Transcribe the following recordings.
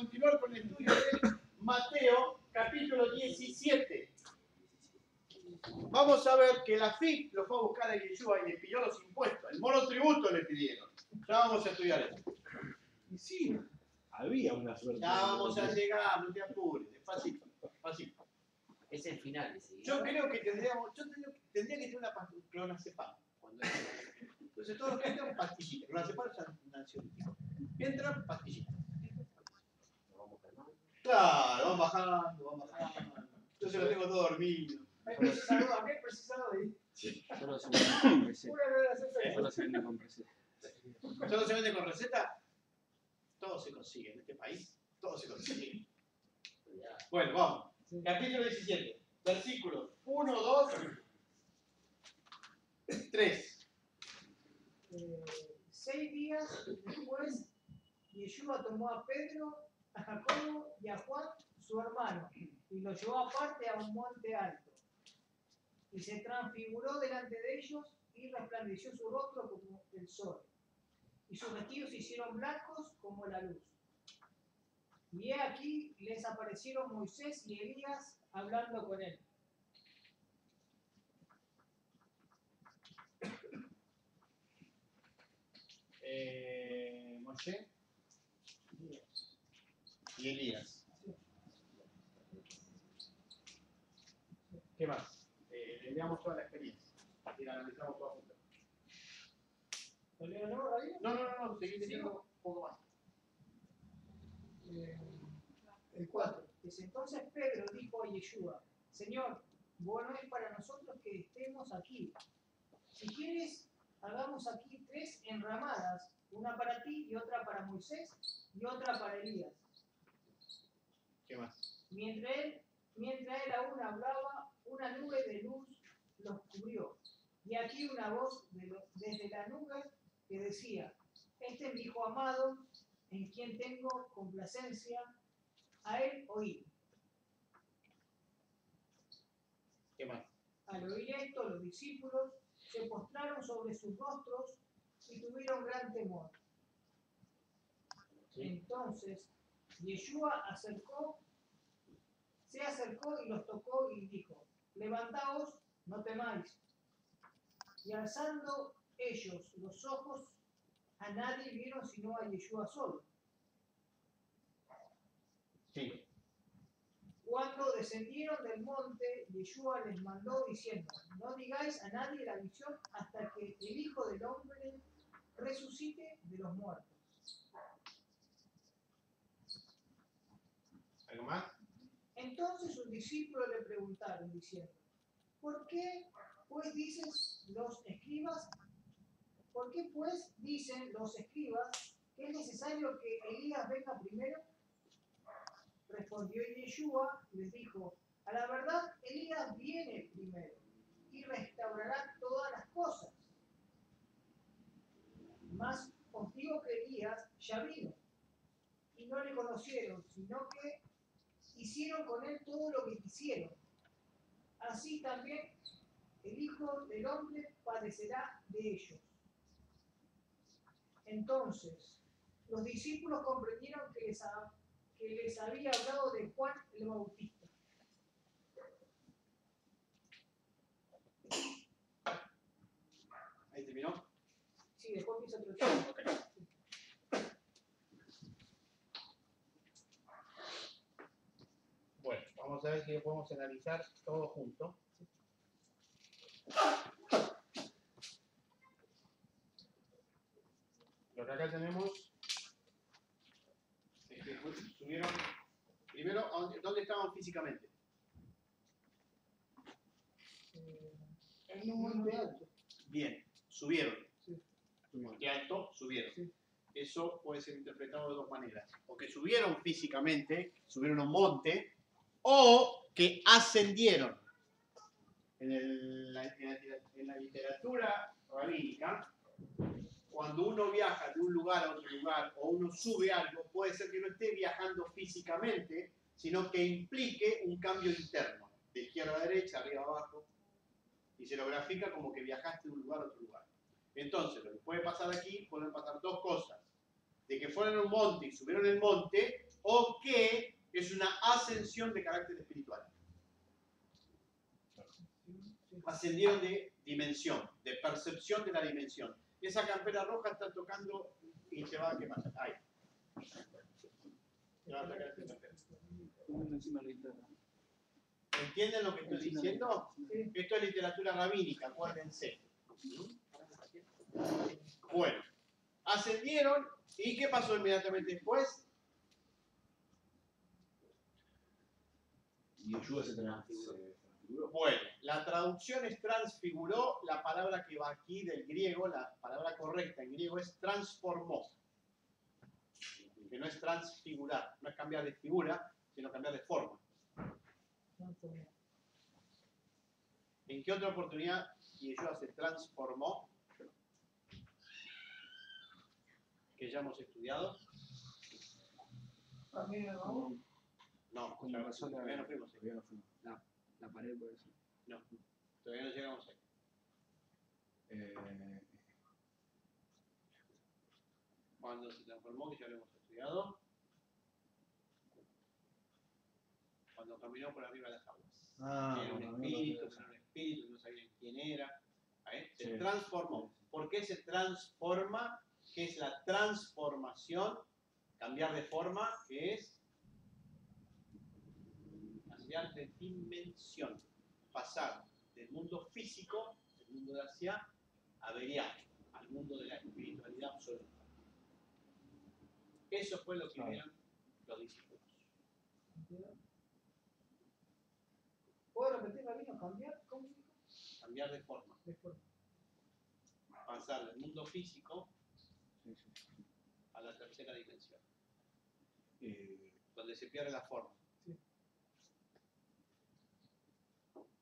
continuar con el estudio de Mateo, capítulo 17. Vamos a ver que la FIP lo fue a buscar a Yeshua y le pidió los impuestos. El monotributo le pidieron. Ya vamos a estudiar eso. Y sí, había una suerte. Ya vamos a llegar, no te apures. Despacito, despacito. Es el final. Yo creo que tendría que tener una clonazepam. Entonces todos los que entran, pastillitas. Clonazepam es un ansiolítico. Entran, pastillitas. Claro, van bajando. Yo se lo tengo todo dormido. ¿Hay precisado de ahí? Sí. Solo se vende con receta. Una Solo se vende con receta. ¿Solo se vende con receta? Todo se consigue en este país. Todo se consigue. Bueno, vamos. Capítulo 17. Versículos 1, 2, 3. 6 días después, Yeshua tomó a Pedro, a Jacobo y a Juan, su hermano, y los llevó aparte a un monte alto. Y se transfiguró delante de ellos y resplandeció su rostro como el sol. Y sus vestidos se hicieron blancos como la luz. Y he aquí les aparecieron Moisés y Elías hablando con él. Moshe y Elías. ¿Qué más? Le enviamos toda la experiencia y la analizamos toda junta. ¿Lo leo de nuevo, David? No, seguí leyendo un poco más. El 4. Dice, entonces Pedro dijo a Yeshua, Señor, bueno es para nosotros que estemos aquí. Si quieres, hagamos aquí 3 enramadas, una para ti y otra para Moisés y otra para Elías. ¿Qué más? Mientras él aún hablaba, una nube de luz los cubrió. Y aquí una voz desde la nube que decía, este es mi hijo amado, en quien tengo complacencia, a él oíd. ¿Qué más? Al oír esto, los discípulos se postraron sobre sus rostros y tuvieron gran temor. Sí. Entonces, Yeshua se acercó y los tocó y dijo, levantaos, no temáis. Y alzando ellos los ojos, a nadie vieron sino a Yeshua solo. Sí. Cuando descendieron del monte, Yeshua les mandó diciendo, no digáis a nadie la visión hasta que el Hijo del Hombre resucite de los muertos. ¿Algo más? Entonces sus discípulos le preguntaron diciendo, ¿por qué pues dicen los escribas que es necesario que Elías venga primero? Respondió Yeshua y les dijo, a la verdad Elías viene primero y restaurará todas las cosas. Mas os digo que Elías ya vino y no le conocieron, sino que hicieron con él todo lo que quisieron. Así también el Hijo del Hombre padecerá de ellos. Entonces, los discípulos comprendieron que les había hablado de Juan el Bautista. ¿Ahí terminó? Sí, después empieza otro tema. Ok. Bueno, vamos a ver si lo podemos analizar todo junto. Lo que acá tenemos es que subieron. Primero, ¿dónde estaban físicamente? En un monte alto. Bien, subieron. Sí. Monte alto, subieron. Sí. Eso puede ser interpretado de dos maneras. O que subieron físicamente, subieron a un monte, o que ascendieron. En la literatura rabínica, cuando uno viaja de un lugar a otro lugar o uno sube algo, puede ser que no esté viajando físicamente, sino que implique un cambio interno, de izquierda a derecha, arriba a abajo, y se lo grafica como que viajaste de un lugar a otro lugar. Entonces, lo que puede pasar aquí, pueden pasar dos cosas. de que fueron a un monte y subieron el monte, o que es una ascensión de carácter espiritual. Ascendieron de dimensión, de percepción de la dimensión. Esa campera roja está tocando y se va a quemar. Ahí. Se va a sacar esta campera. Encima de la guitarra. ¿Entienden lo que estoy diciendo? Sí. Esto es literatura rabínica, acuérdense. Bueno, ascendieron y ¿qué pasó inmediatamente después? Y Yeshua se transfiguró. Bueno, la traducción es transfiguró, la palabra que va aquí del griego, la palabra correcta en griego es transformó. Que no es transfigurar, no es cambiar de figura, sino cambiar de forma. ¿En qué otra oportunidad Yeshua se transformó? Que ya hemos estudiado. También, ¿no? No, Cuando ya- pasó la- todavía no fuimos ahí. Todavía no fuimos. La pared por eso. No, todavía no llegamos ahí. Cuando se transformó, que ya lo hemos estudiado. Cuando caminó por arriba de las aguas. Era un espíritu, no sabían quién era. ¿Eh? Se Sí. transformó. ¿Por qué se transforma? ¿Qué es la transformación? Cambiar de forma, que es cambiar de dimensión. Pasar del mundo físico, del mundo de Asia, a Beriah, al mundo de la espiritualidad absoluta. Eso fue lo que vieron los discípulos. ¿Puedo repetir, Rabino? ¿Cambiar? ¿Cómo dijo? Cambiar de forma. De forma. Pasar del mundo físico Sí. a la tercera dimensión, donde se pierde la forma. Sí.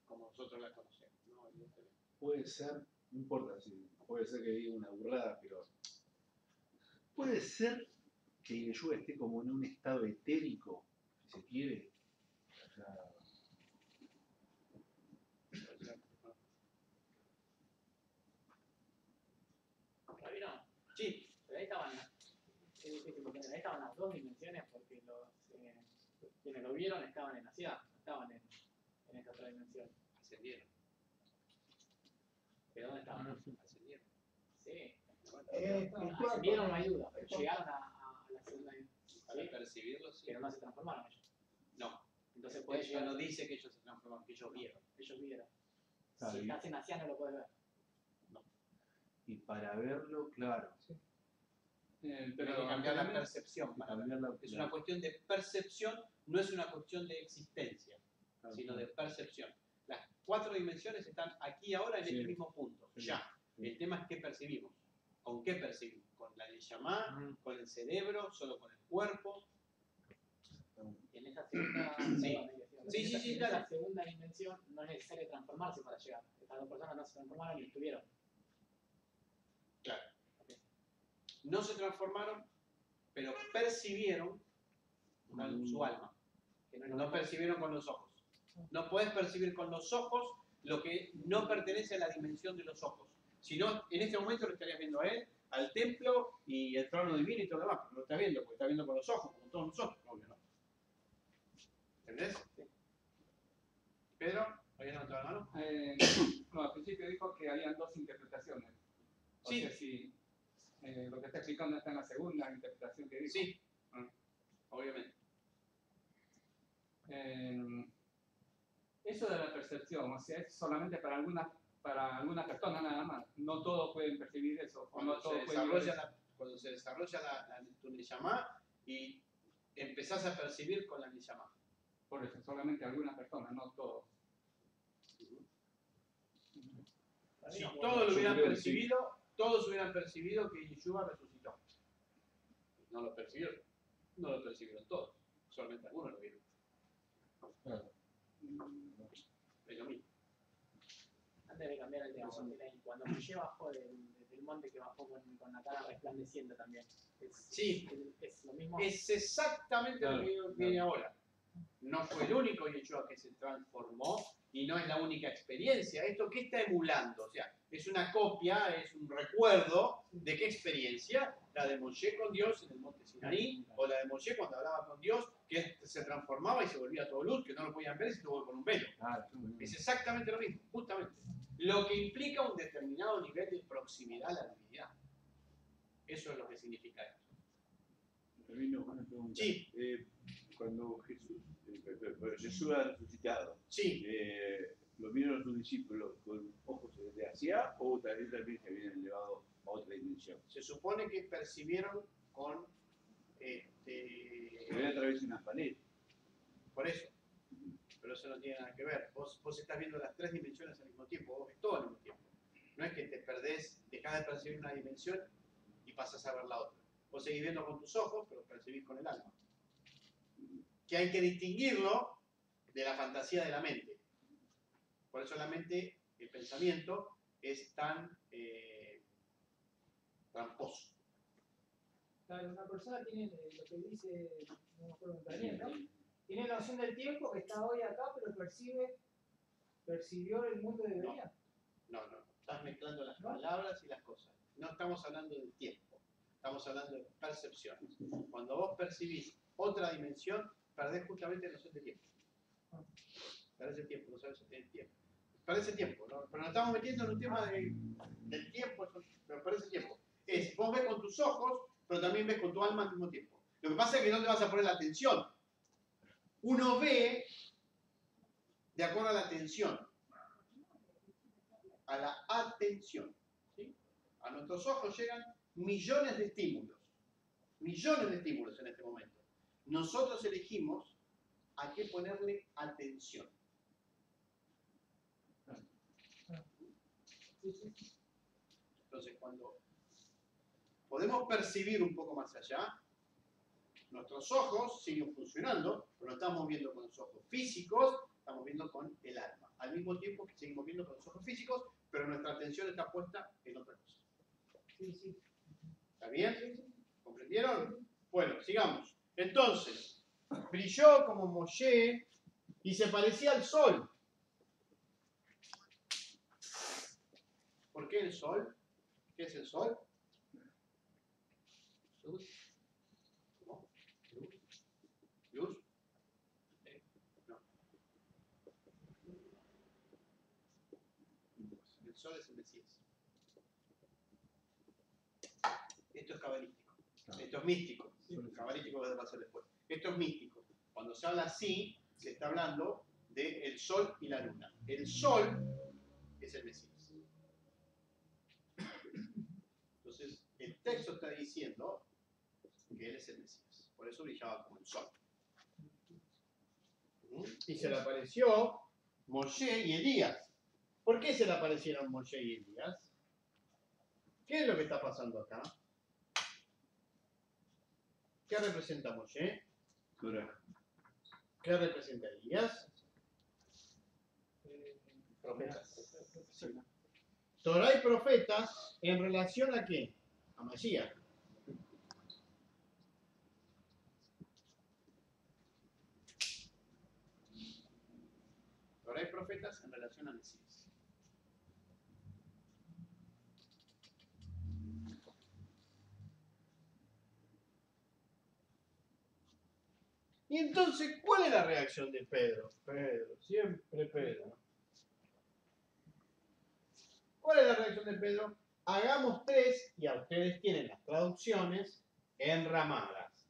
Como nosotros la conocemos, ¿no? Evidentemente. Puede ser, no importa, si puede ser que diga una burrada, pero puede ser que Yeshua esté como en un estado etérico, si se quiere. O sea, Rabino, Sí, pero ahí estaban, ahí estaban las dos dimensiones porque quienes lo vieron estaban en Asia, no estaban en esta otra dimensión. ascendieron. ¿Pero dónde estaban? Ascendieron. Sí. Espiritual. Ascendieron, no hay duda, pero llegaron a la segunda dimensión. Para ¿Sí? percibirlo, sí. Pero no se transformaron ellos. No. Entonces puede Eso llegar, no dice que ellos se transformaron, que ellos vieron. ellos vieron. Está Si bien. estás en Asia no lo puedes ver. y para verlo, claro. Hay que cambiar la percepción. Para Cambiar la- Es una cuestión de percepción, no es una cuestión de existencia, claro, sino de percepción. Las cuatro dimensiones están aquí ahora en Sí. este mismo punto, Sí. ya. Sí. El tema es qué percibimos. ¿Con qué percibimos? ¿Con la Neshama? ¿Con el cerebro? ¿Solo con el cuerpo? Y en esa segunda, Sí, en dale. esa segunda dimensión no es necesario transformarse para llegar. Estas dos personas no se transformaron y estuvieron. Claro. No se transformaron, pero percibieron con su alma. Que no es lo No mismo. percibieron con los ojos. No puedes percibir con los ojos lo que no pertenece a la dimensión de los ojos. Si no, en este momento lo estarías viendo a él, al templo y el trono divino y todo lo demás, pero no lo estás viendo, porque estás viendo con los ojos, como todos nosotros, obvio, ¿no? ¿Entendés? Pedro, ¿habías levantado la mano? No, al principio dijo que habían dos interpretaciones. O Sí. sea, si lo que está explicando está en la segunda interpretación que dijo. Sí, Ah. obviamente. Eso de la percepción, o sea, es solamente para algunas personas nada más. No todos pueden percibir eso. O no todos pueden ver eso. Cuando se desarrolla tu Neshama y empezás a percibir con la Neshama. Por eso, solamente algunas personas, no todos. Si todos lo hubieran creo que sí. percibido, todos hubieran percibido que Yeshua resucitó. No lo percibieron. No lo percibieron todos. Solamente algunos lo vieron. Claro. Es lo mismo. Antes de cambiar el tema, cuando Moshe bajó del monte, que bajó con la cara resplandeciente también. Sí. Es lo mismo. Es exactamente lo que Claro, viene ahora. no fue el único Yeshua que se transformó y no es la única experiencia. ¿Esto qué está emulando? O sea, es una copia, es un recuerdo de qué experiencia, la de Moshe con Dios en el monte Sinaí, o la de Moshe cuando hablaba con Dios, que se transformaba y se volvía todo luz, que no lo podían ver y se tuvo con un velo. Es exactamente lo mismo, justamente. Lo que implica un determinado nivel de proximidad a la divinidad. Eso es lo que significa esto. Rabino, una pregunta. Sí. Cuando Jesús ha resucitado, Sí, ¿lo vieron sus discípulos con ojos de hacia o también se habían elevado a otra dimensión? se supone que percibieron con... Se ven a través de una pared. por eso. Pero eso no tiene nada que ver. Vos estás viendo las tres dimensiones al mismo tiempo, vos ves todo al mismo tiempo. No es que te perdés, dejás de percibir una dimensión y pasás a ver la otra. Vos seguís viendo con tus ojos, pero percibís con el alma. Que hay que distinguirlo de la fantasía de la mente. Por eso la mente, el pensamiento, es tan tramposo. Claro, una persona tiene lo que dice, no me acuerdo Daniel, ¿no? Tiene noción del tiempo que está hoy acá, pero percibió el mundo de debería. No. Estás mezclando las palabras y las cosas. No estamos hablando del tiempo. Estamos hablando de percepción. Cuando vos percibís otra dimensión, perdés justamente la noción de tiempo. Perdés el tiempo, no sabes si tenés tiempo. Perdés el tiempo, ¿no? Pero nos estamos metiendo en un tema del tiempo, pero perdés el tiempo. Vos ves con tus ojos, pero también ves con tu alma al mismo tiempo. Lo que pasa es que no te vas a poner la atención. Uno ve de acuerdo a la atención. A la atención. ¿Sí? A nuestros ojos llegan millones de estímulos. Millones de estímulos en este momento. Nosotros elegimos a qué ponerle atención. Entonces, cuando podemos percibir un poco más allá, nuestros ojos siguen funcionando, pero no estamos viendo con los ojos físicos, estamos viendo con el alma. Al mismo tiempo que seguimos viendo con los ojos físicos, pero nuestra atención está puesta en otra cosa. Sí. ¿Está bien? ¿Comprendieron? Bueno, sigamos. Entonces, brilló como Moshe y se parecía al sol. ¿Por qué el sol? ¿Qué es el sol? Luz. ¿Cómo? Luz. No. El sol es el Mesías. Esto es cabalístico. Esto es místico. Cabalístico va a ser después. Esto es místico. Cuando se habla así, se está hablando del sol y la luna. El sol es el Mesías. Entonces, el texto está diciendo que él es el Mesías. Por eso brillaba como el sol. Y se le apareció Moshe y Elías. ¿Por qué se le aparecieron Moshe y Elías? ¿Qué es lo que está pasando acá? ¿Qué representa Moshe? ¿Qué representa Elías? Profetas. Sí. Torá y profetas en relación a qué? A Mashiach. Torá y profetas en relación a Mesías. Y entonces, ¿cuál es la reacción de Pedro? Pedro, siempre Pedro. ¿Cuál es la reacción de Pedro? Hagamos tres, y a ustedes tienen las traducciones enramadas.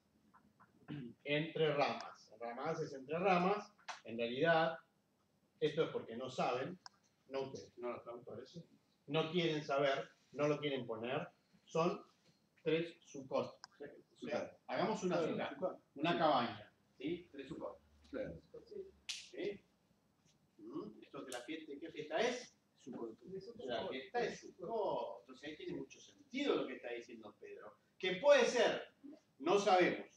Entre ramas. Enramadas es entre ramas. En realidad, esto es porque no saben, no ustedes, no los traductores, no quieren saber, no lo quieren poner. Son tres sucot. O sea, hagamos una ciudad, una cabaña. ¿Sí? Tres sucot. ¿Sí? ¿Esto de la fiesta, ¿qué fiesta es? La fiesta es Sukkot. Entonces ahí tiene mucho sentido lo que está diciendo Pedro. Que puede ser, no sabemos,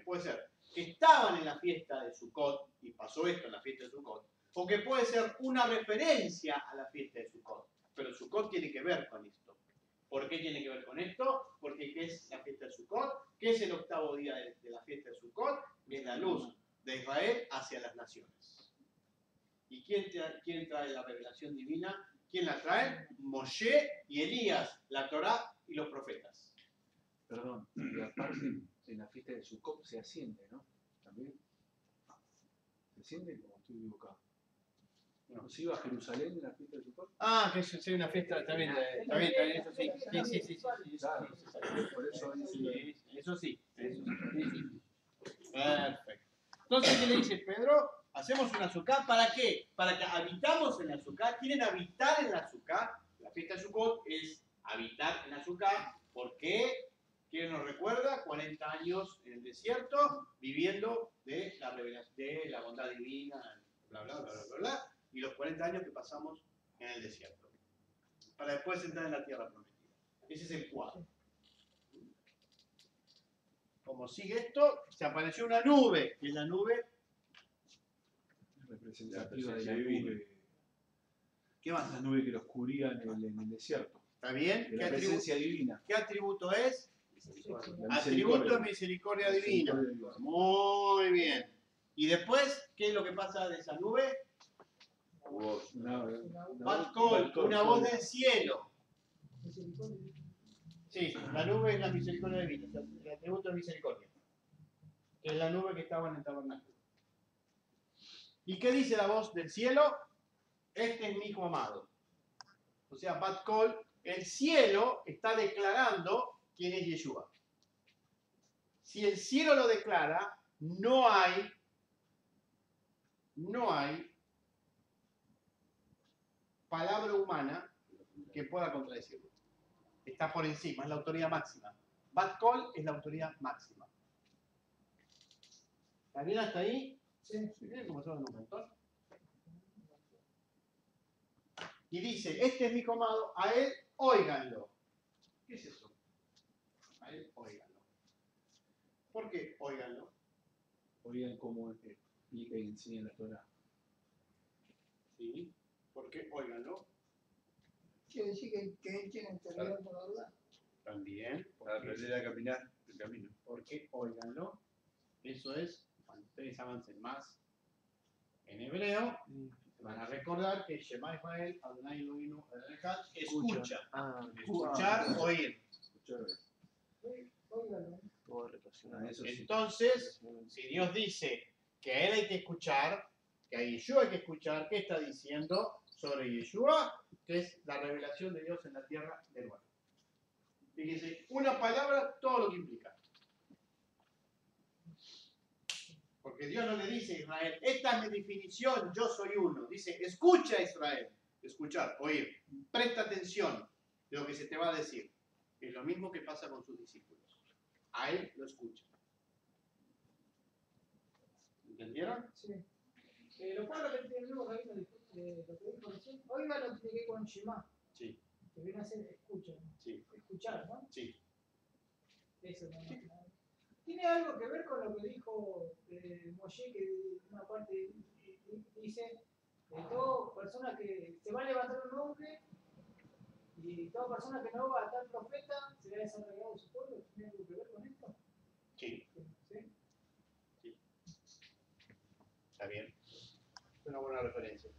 puede ser que estaban en la fiesta de Sukkot y pasó esto en la fiesta de Sukkot, o que puede ser una referencia a la fiesta de Sukkot. Pero Sukkot tiene que ver con esto. ¿Por qué tiene que ver con esto? Porque ¿qué es la fiesta de Sukkot? ¿Qué es el octavo día de la fiesta de Sukkot? Es la luz de Israel hacia las naciones. ¿Y quién trae la revelación divina? ¿Quién la trae? Moshe y Elías, la Torá y los profetas. Perdón, y aparte en la fiesta de Sukkot se asciende, ¿no? También. ¿Se asciende o estoy equivocado? ¿No se iba a Jerusalén en la fiesta de Sukkot? Ah, que es una fiesta, está bien, eso sí. Sí. Claro, por eso dice. Eso sí. Perfecto. Entonces, ¿qué le dice Pedro? Hacemos una azúcar, ¿para qué? Para que habitamos en la azúcar. ¿Quieren habitar en la azúcar? La fiesta de Sukkot es habitar en la azúcar. ¿Por qué? ¿Quién nos recuerda? 40 años en el desierto, viviendo de la revelación, de la bondad divina, bla, bla, bla, bla, bla, y los 40 años que pasamos en el desierto, para después entrar en la tierra prometida. Ese es el cuadro. Como sigue esto, se apareció una nube, y la nube, Representativa de la divina. nube. ¿qué más? La nube que los cubría en el desierto. ¿Está bien? De la presencia divina. ¿Qué atributo es? La Atributo de misericordia divina. Muy bien. Y después, ¿qué es lo que pasa de esa nube? Bat Kol, una voz del cielo. Sí, la nube es la misericordia divina, el atributo de misericordia. Que es la nube que estaba en el tabernáculo. ¿Y qué dice la voz del cielo? Este es mi hijo amado. O sea, Bat Kol, el cielo está declarando quién es Yeshua. Si el cielo lo declara, no hay palabra humana que pueda contradecirlo. Está por encima, es la autoridad máxima. Bat Kol es la autoridad máxima. ¿Está bien hasta ahí? Sí. Miren cómo son un montón. Y dice, este es mi hijo amado, a él óiganlo. ¿Qué es eso? A él óiganlo. ¿Por qué óiganlo? Oigan cómo explica y enseña la Torah. Sí. ¿Por qué óiganlo? Quiere decir que él tiene autoridad por hablar. También. Para aprender a caminar el camino. ¿Por qué óiganlo? Eso es, cuando ustedes avancen más en hebreo, van a recordar que Shema Israel, Adonai Elohim, Adonai Echad, escucha. Escuchar, oír. Óigalo. Eso sí. Entonces, si Dios dice que a él hay que escuchar, que a Yeshua hay que escuchar, ¿qué está diciendo sobre Yeshua? Que es la revelación de Dios en la tierra del bueno. Fíjense, una palabra, todo lo que implica. Porque Dios no le dice a Israel, esta es mi definición, yo soy uno. Dice, escucha Israel. Escuchar, oír. Presta atención de lo que se te va a decir. Es lo mismo que pasa con sus discípulos. A él lo escucha. ¿Entendieron? Sí. Lo cual repite luego Rabino de lo que dijo recién. Óigalo tiene que ver con Shema. Sí. Que viene a ser escucha. Sí. Escuchar, ¿no? Sí. Eso no. Tiene algo que ver con lo que dijo Moshe, que una parte dice, toda persona que se va a levantar un hombre y toda persona que no va a tal profeta será desarraigado de su pueblo. ¿Tiene algo que ver con esto? Sí. ¿Sí? Está bien. Es una buena referencia.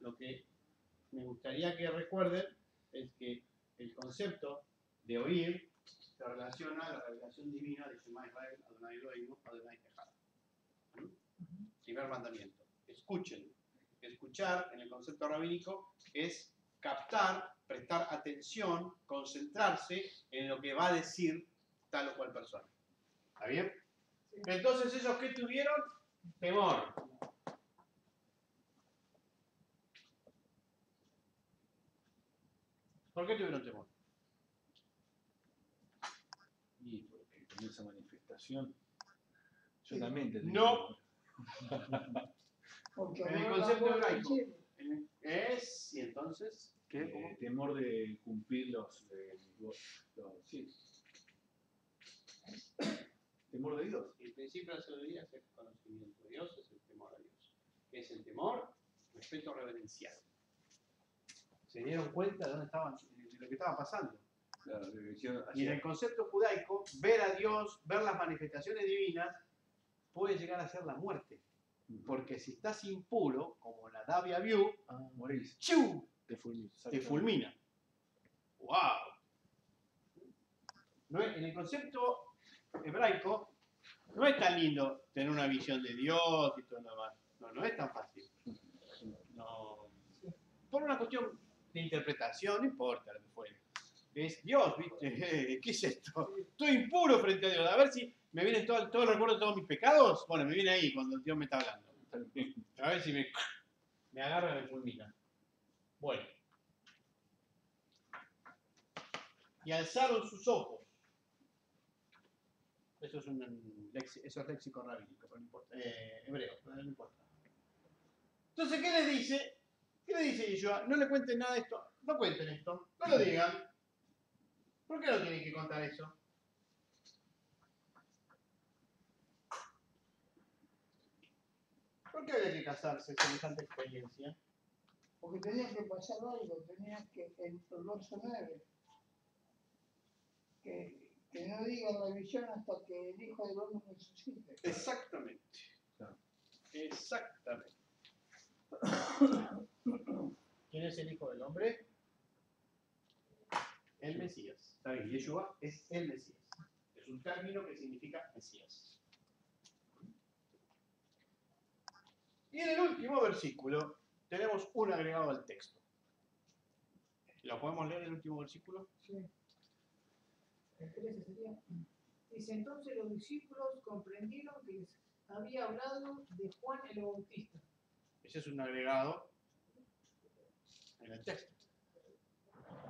Lo que me gustaría que recuerden es que el concepto de oír se relaciona a la revelación divina de Shema Israel, Adonai Elohim, Adonai Echad. Primer mandamiento. Escuchen. Escuchar, en el concepto rabínico, es captar, prestar atención, concentrarse en lo que va a decir tal o cual persona. ¿Está bien? Entonces, ¿esos qué tuvieron? Temor. ¿Por qué tuvieron temor? Y porque con esa manifestación, yo también tendría. No. Porque En el ahora concepto la voz del hebraico. cielo. Es, y entonces, Temor de cumplir sí. Temor de Dios. el principio de la sabiduría es el conocimiento de Dios, es el temor a Dios. ¿Qué es el temor? Respeto reverencial. ¿Se dieron cuenta de dónde estaban, de lo que estaba pasando? Claro, revisión Y en hacia- el concepto judaico, ver a Dios, ver las manifestaciones divinas, puede llegar a ser la muerte. Porque si estás impuro, como la Davia View, Morís. ¡chiu! Te fulmina. Te fulmina. ¡Wow! No es- en el concepto hebraico, no es tan lindo tener una visión de Dios y todo lo demás. No, no es tan fácil. No. Por una cuestión de interpretación, no importa lo que fuere. Es Dios, ¿viste? ¿Qué es esto? Estoy impuro frente a Dios. A ver si me vienen todo el recuerdo de todos mis pecados. Bueno, me viene ahí cuando Dios me está hablando. A ver si me agarra y me fulmina. Bueno. Y alzaron sus ojos. Eso es léxico rabínico, pero no importa. Hebreo, pero no importa. Entonces, ¿qué le dice? ¿Qué le dice Yeshua? No le cuenten nada de esto. No cuenten esto. No lo digan. ¿Por qué no tienen que contar eso? ¿Por qué había que casarse semejante experiencia? Porque tenía que pasar algo, tenía que, el verso 9, que no digan la visión hasta que el Hijo del Hombre resucite. Exactamente. Exactamente. ¿Quién es el Hijo del Hombre? El Mesías. Está bien, Yeshua es el Mesías. Es un término que significa Mesías. Y en el último versículo tenemos un agregado al texto. ¿Lo podemos leer el último versículo? Sí. El 13 sería. Dice, entonces los discípulos comprendieron que les había hablado de Juan el Bautista. Ese es un agregado en el texto.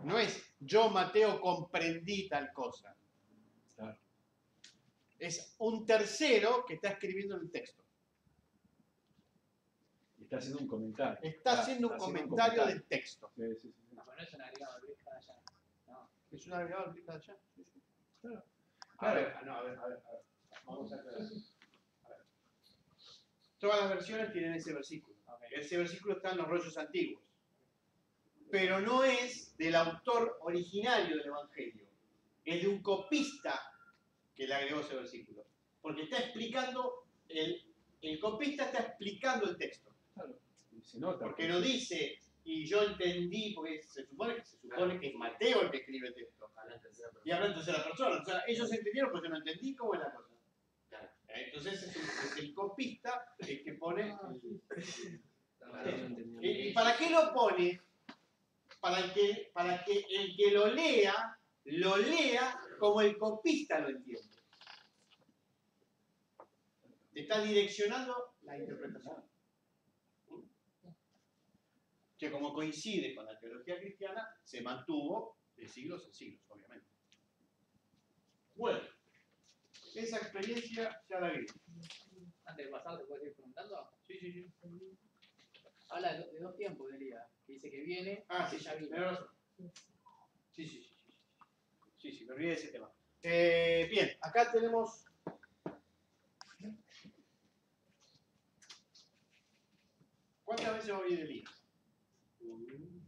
No es yo, Mateo, comprendí tal cosa. Claro. Es un tercero que está escribiendo el texto. Y está haciendo un comentario. Está haciendo un comentario del texto. Sí, sí, sí. No, pero no es un agregado de Luis cada allá. No. Es un agregado del texto de allá. Sí, sí. Claro. Claro. A ver. Vamos a aclarar. A ver. Todas las versiones tienen ese versículo. Ok. Ese versículo está en los rollos antiguos. Pero no es del autor originario del Evangelio. Es de un copista que le agregó ese versículo. Porque está explicando, el copista está explicando el texto. Claro. Y se nota. Porque no dice, y yo entendí, porque se supone que es Mateo el que escribe el texto. Y habla en tercera persona. O sea, ellos entendieron, pues yo no entendí cómo es la cosa. Entonces es el copista el que pone. ¿Y para qué lo pone? Para que el que lo lea como el copista lo entiende. Te está direccionando la interpretación. Que como coincide con la teología cristiana, se mantuvo de siglos en siglos, obviamente. Bueno, esa experiencia ya la vi. Antes de pasar, ¿te puedes ir preguntando? Sí. Habla de dos tiempos de Elías. Que dice que viene y que ya vino. tenés razón. Sí, me olvidé de ese tema. Bien, acá tenemos. ¿Cuántas veces va a venir Elías?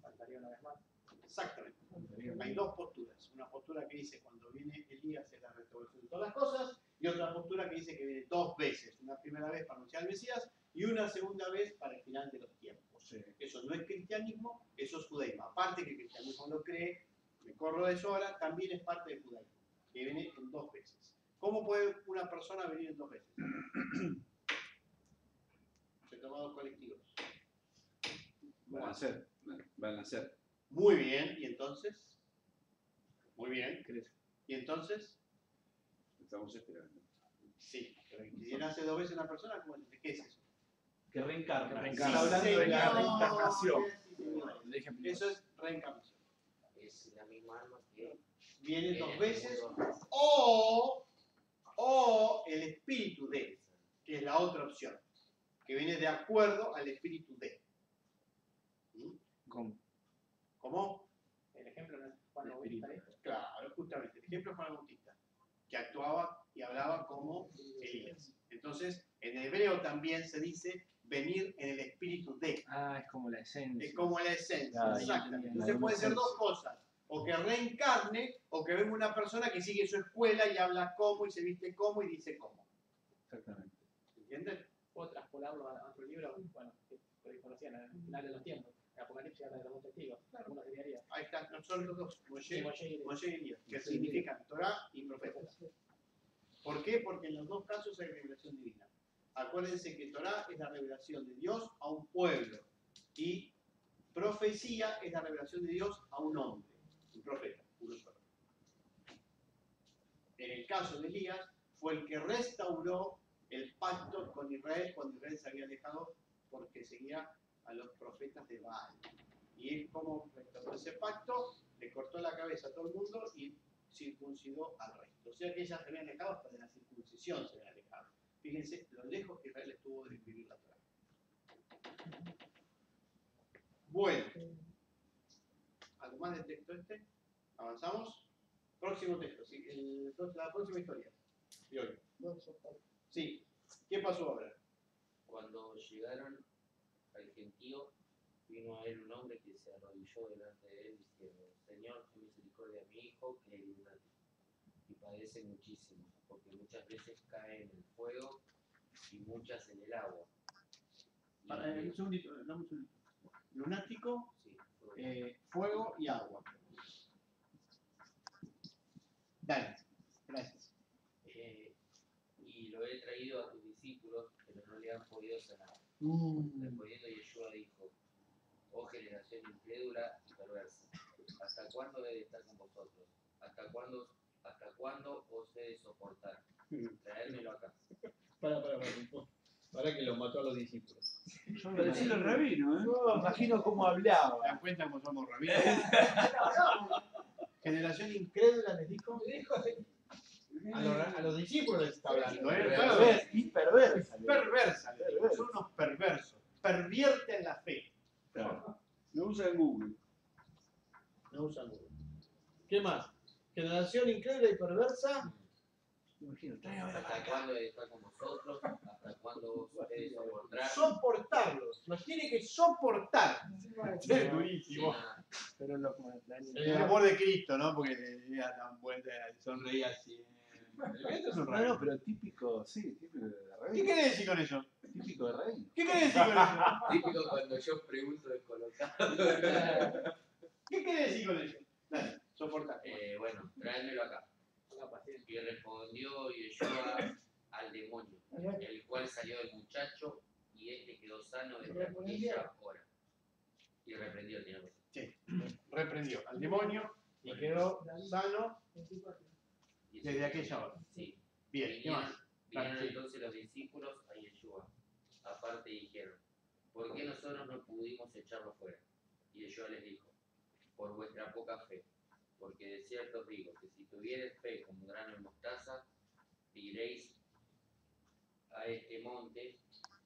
Faltaría una vez más. Exactamente. Hay dos posturas. Una postura que dice cuando viene Elías es la restauración de todas las cosas, y otra postura que dice que viene dos veces. Una primera vez para anunciar al Mesías y una segunda vez para el final de los tiempos. Eso no es cristianismo, eso es judaísmo. Aparte que el cristianismo lo cree, me corro de eso ahora, también es parte del judaísmo, que viene en dos veces. ¿Cómo puede una persona venir en dos veces? Se toma dos colectivos. Van a ser. Muy bien, ¿y entonces? Muy bien. ¿Y entonces? Estamos esperando. Sí, pero si nace dos veces una persona, ¿cómo es? ¿Qué es eso? Que reencarna. Que Sí, reencarna. Está hablando de la señor. reencarnación. Sí, señor. El ejemplo. Eso es reencarnación. Es la misma alma que Viene dos en el veces mundo. o el espíritu de, que es la otra opción, que viene de acuerdo al espíritu de. ¿Mm? ¿Cómo? ¿Cómo? El ejemplo no es Juan El Bautista. espíritu. Claro, justamente. El ejemplo es Juan Bautista, que actuaba y hablaba como Elías. Entonces, en hebreo también se dice venir en el espíritu de. Ah, es como la esencia. Es como la esencia, Claro, ya exactamente. entendí, Entonces la puede ser esencia. dos cosas. o que reencarne, o que venga una persona que sigue su escuela y habla como, y se viste como, y dice como. Exactamente. ¿Entienden? Puedo traspolarlo a otro libro, bueno, que por ahí conocían, al final de los tiempos. El Apocalipsis habla de los dos testigos, algunos dirían. Ahí están, no son los dos, Sí, Moshe y Moshe y Elías, que significan Torah y profetas. ¿Por qué? Porque en los dos casos hay revelación divina. Acuérdense que Torah es la revelación de Dios a un pueblo y profecía es la revelación de Dios a un hombre, un profeta, uno solo. En el caso de Elías, fue el que restauró el pacto con Israel cuando Israel se había alejado porque seguía a los profetas de Baal. Y él, como restauró ese pacto, le cortó la cabeza a todo el mundo y circuncidó al resto. O sea que ellas se habían alejado, hasta de la circuncisión se habían alejado. Fíjense lo lejos que Israel estuvo de escribir la Torá. Bueno, ¿algo más del texto este? ¿Avanzamos? Próximo texto, sí, la próxima historia de hoy. Sí, ¿qué pasó ahora? Cuando llegaron al gentío, vino a él un hombre que se arrodilló delante de él diciendo: Señor, ten misericordia de mi hijo, que es lunático y padece muchísimo, porque muchas veces cae en el fuego y muchas en el agua. Y Un segundito, dame un segundito. Lunático, sí, fuego. fuego y agua. Dale, gracias. Y lo he traído a tus discípulos, pero no le han podido sanar. Respondiendo Yeshua dijo: oh generación incrédula y perversa, ¿hasta cuándo he de estar con vosotros? ¿Hasta cuándo os he de soportar? Traérmelo acá. Para que los mató a los discípulos. Yo me imagino el rabino, ¿eh? Me imagino cómo hablaba. ¿Se dan cuenta cómo somos rabinos? Generación incrédula les dijo. A los discípulos les está hablando, ¿eh? Y perversa. Perversa, les digo. Son unos perversos. Pervierten la fe. Claro. No usan Google. No usan Google. ¿Qué más? Generación incrédula y perversa. Me imagino. ¿Hasta cuándo he de estar con vosotros? ¿Hasta cuándo os he de soportar? Soportarlos. Los tiene que soportar. Es durísimo. Pero los El amor de Cristo, ¿no? Porque ella tan buena, sonreía así. Esto es un No, rabino. no, pero típico, sí, típico de ¿Qué rabino. querés decir con eso? Típico de rabino. ¿Qué querés decir con eso? Típico cuando yo pregunto descolocado. ¿Qué querés decir con eso? Dale, soportar. Bueno, tráemelo acá. Y respondió Yeshua al demonio, el cual salió del muchacho y este quedó sano desde aquella hora. Y reprendió, tiene razón. Sí, reprendió al demonio y quedó sano Y desde aquella hora. Sí. Bien, ¿qué más? Vinieron Claro, sí. entonces los discípulos a Yeshua, aparte dijeron: ¿por qué nosotros no pudimos echarlo fuera? Y Yeshua les dijo: por vuestra poca fe. Porque de cierto os digo que si tuviereis fe como un grano de mostaza, diréis a este monte: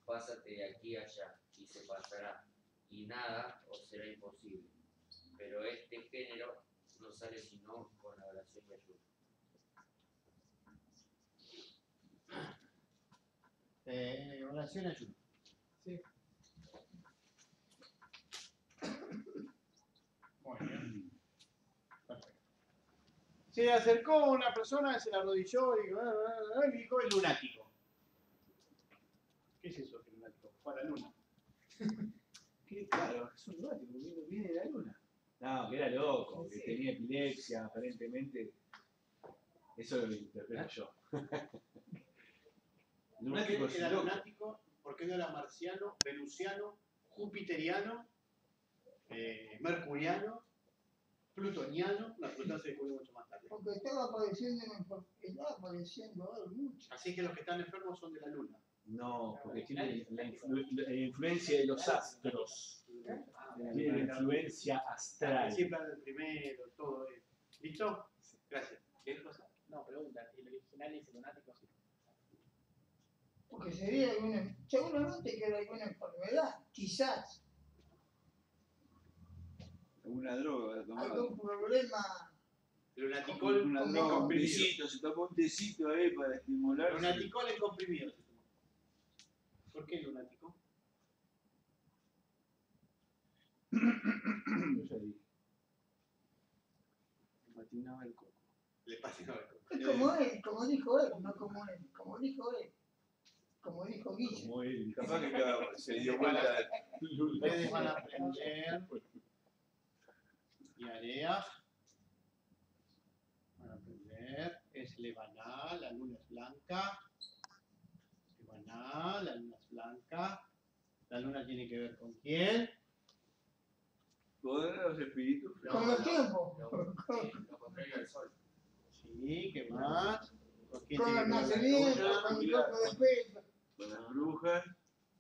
pásate de aquí allá, y se pasará, y nada os será imposible. Pero este género no sale sino con la oración y ayuda. Oración y ayuno. Sí. Muy bien. Perfecto. Se acercó una persona, se la arrodilló y dijo: el lunático. ¿Qué es eso, el lunático? Fue a la luna. Qué claro, es un lunático, viene de la luna. No, que era loco, que tenía epilepsia, aparentemente. Eso es lo que interpreto yo. ¿Por qué Lunático es era loco. lunático? ¿Por qué no era marciano, venusiano, jupiteriano, mercuriano, plutoniano? La Plutón se descubrió mucho más tarde. Porque estaba apareciendo algo mucho. Así que los que están enfermos son de la luna. No, porque tiene la influencia de los astros. Tiene la influencia Al astral. principio del primero, todo es. ¿Listo? Gracias. ¿Qué cosa? No, pregunta, ¿y el original dice lunático? Porque sería seguramente que era alguna enfermedad, quizás, Alguna droga tomada. algún problema. Lunaticol Una en droga, un comprimido. tecito, se tomó un tecito ahí para estimular. Lunaticol en comprimido se tomó. ¿Por qué lunático? Yo ya dije. patinaba el coco. Le patinaba el coco. Es como él, como dijo él, no como él, como dijo él. Como dijo Guille. Como él. Capaz que cada- se dio cuenta de Ustedes van a aprender Yarea. Van a aprender. Es Lebaná, la luna es blanca. Lebaná, la luna es blanca. La luna tiene que ver con quién. poder a los espíritus. Con los tiempos. Lo contrario al sol. Sí, ¿qué más? ¿Con quién Con tiene los que ver la nacimientos, luna? con el cuerpo de peso. Con las brujas.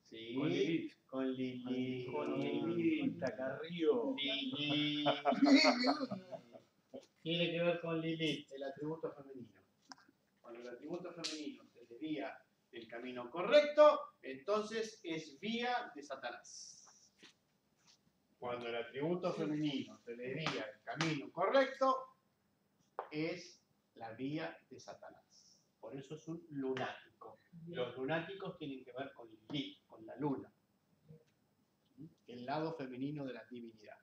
Sí, Con Lilith. con Lilith. Con Lilith, Tacarrío. Lilith. Tiene que ver con Lilith, el atributo femenino. Cuando el atributo femenino se desvía del camino correcto, entonces es vía de Satanás. Cuando el atributo femenino se desvía del camino correcto, es la vía de Satanás. Por eso es un lunático. Los lunáticos tienen que ver con Lilith, con la luna. El lado femenino de la divinidad.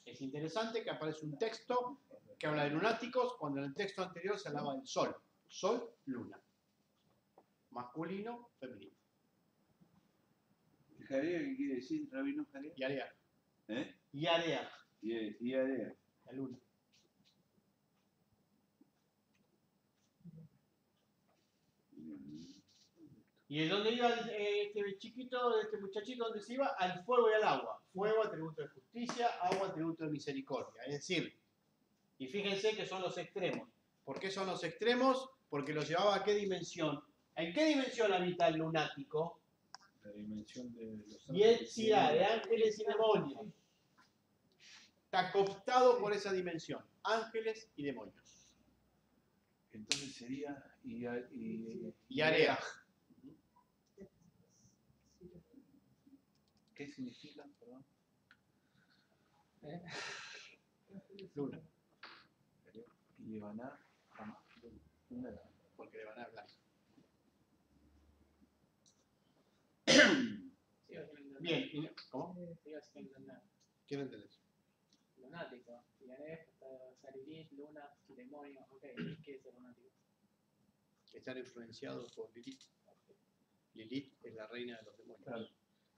Es interesante que aparece un texto que habla de lunáticos cuando en el texto anterior se hablaba del sol. Sol, luna. Masculino, femenino. ¿Jarea qué quiere decir, Rabino Jarea? Y Area. ¿Eh? Y Area, Y Area. la luna. ¿Y en dónde iba este chiquito, este muchachito, dónde se iba? Al fuego y al agua. Fuego, atributo de justicia, agua, atributo de misericordia. Es decir, y fíjense que son los extremos. ¿Por qué son los extremos? Porque los llevaba a qué dimensión. ¿En qué dimensión habita el lunático? La dimensión de los Y él sí da, de ángeles y demonios. Está cooptado por esa dimensión. Ángeles y demonios. Entonces sería y Area. ¿Qué significa? Perdón. Luna. Y Lebaná, una. Porque le van a hablar. Sigo sin entender. Bien. ¿Cómo? Sigo sin entender. Quiero entender eso. Lunático. Tianef, Sarilith, Luna, demonio. Ok, ¿qué es el lunático? Están influenciados por Lilith. Lilith es la reina de los demonios. Claro.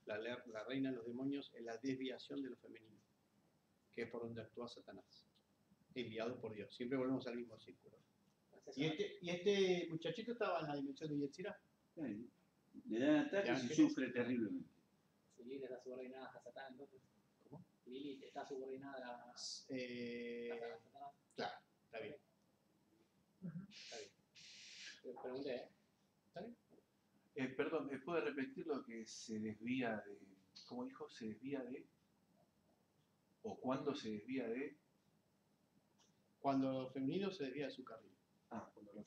La reina de los demonios es la desviación de lo femenino, que es por donde actúa Satanás, enviado por Dios. Siempre volvemos al mismo círculo. Entonces, Y este muchachito estaba en la dimensión de Yetzirah. Le dan ataques y ángeles. sufre terriblemente. Lilith está subordinada a Satán, entonces. ¿Cómo? Lilith está subordinada a Satanás. Claro, está bien. Está bien. Pregunté, ¿eh? Perdón, ¿puede repetir lo que se desvía de... ¿Cómo dijo? ¿Se desvía de? ¿O cuándo se desvía de? Cuando lo femenino se desvía de su carril. Cuando lo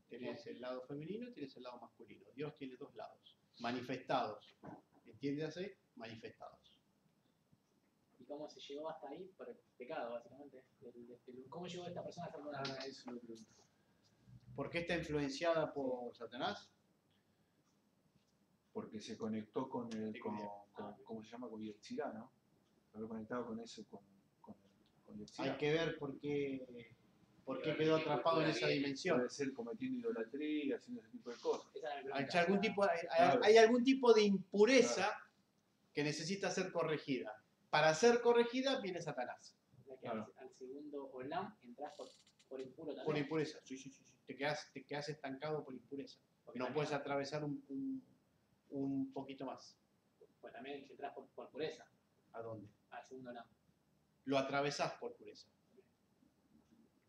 Tienes el lado femenino y tienes el lado masculino. Dios tiene dos lados. Manifestados. ¿Entiéndase? Manifestados. ¿Y cómo se llegó hasta ahí? Por el pecado, básicamente. ¿Cómo llegó esta persona a ser lunática? eso lo pregunto. ¿Por qué está influenciada por Satanás? Porque se conectó con el, ¿cómo se llama? Con Yetzirah, ¿no? Lo conectado con eso, con Yetzirah. Hay que ver por qué quedó atrapado en esa dimensión. Puede ser cometiendo idolatría, haciendo ese tipo de cosas. Esa era mi Hay pregunta. hay algún tipo de impureza que necesita ser corregida. Para ser corregida viene Satanás. O sea que Claro. al segundo Olam entras por impuro también. Por impureza. Sí. Te quedas estancado por impureza. Porque No también- puedes atravesar un poquito más. Pues también si entras por pureza, ¿A dónde? al segundo Olam. Lo atravesás por pureza.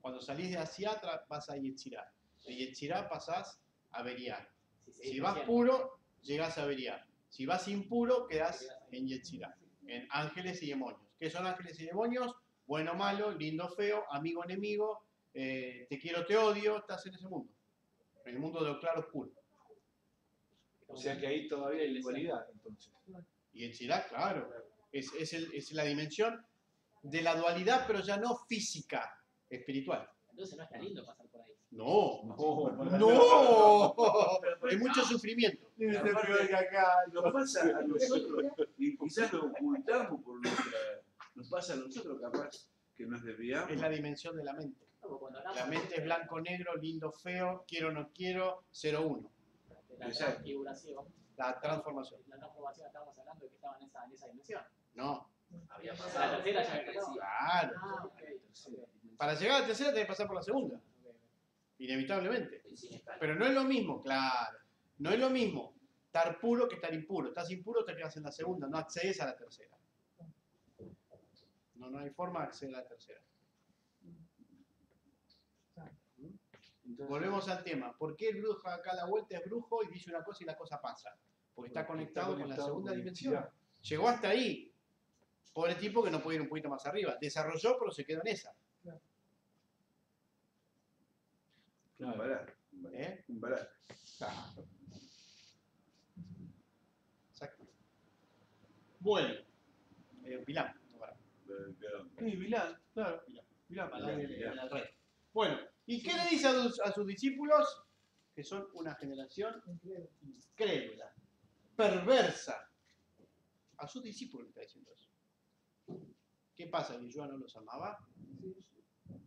Cuando salís de Asia vas a Yetzirah. De Yetzirah pasás a Beriar. Si vas puro, llegás a Beriar. Si vas impuro, quedás en Yetzirah. En ángeles y demonios. ¿Qué son ángeles y demonios? Bueno, malo, lindo, feo, amigo, enemigo, te quiero, te odio, estás en ese mundo. En el mundo de lo claro oscuro. O sea que ahí todavía hay igualdad, entonces. Y Yetzirah, claro, es la dimensión de la dualidad, pero ya no física, espiritual. Entonces no está lindo pasar por ahí. No, No, no, hay mucho sufrimiento. Debe ser peor que acá. Nos pasa a nosotros, y quizás lo ocultamos por nuestra. Nos pasa a nosotros, capaz, que nos desviamos. Es la dimensión de la mente. No, porque cuando hablamos La mente es blanco, negro, lindo, feo, quiero, no quiero, 0-1. de la Exacto. transfiguración, La transformación. estábamos hablando de que estaba en esa dimensión. No, Había La pasado. tercera ya decía. claro. Ah, ok. Para llegar a la tercera tenés que pasar por la segunda, inevitablemente. Y sin escala. Pero no es lo mismo, claro. No es lo mismo estar puro que estar impuro. Estás impuro, te quedas en la segunda, no accedes a la tercera. No hay forma de acceder a la tercera. Entonces, Volvemos al tema. ¿Por qué el brujo acá a la vuelta es brujo y dice una cosa y la cosa pasa? Porque está conectado con la segunda con dimensión. identidad. Llegó hasta ahí. Pobre tipo que no puede ir un poquito más arriba. Desarrolló, pero se quedó en esa. Un balazo. ¿Eh? Un balazo. Exacto. Bueno. Pilán. No, para. Sí, Milán, claro. Pilán, Milán. el rey. Bueno. ¿Y qué le dice a sus discípulos? Que son una generación incrédula, perversa. A sus discípulos le está diciendo eso. ¿Qué pasa? ¿Que Yeshua no los amaba?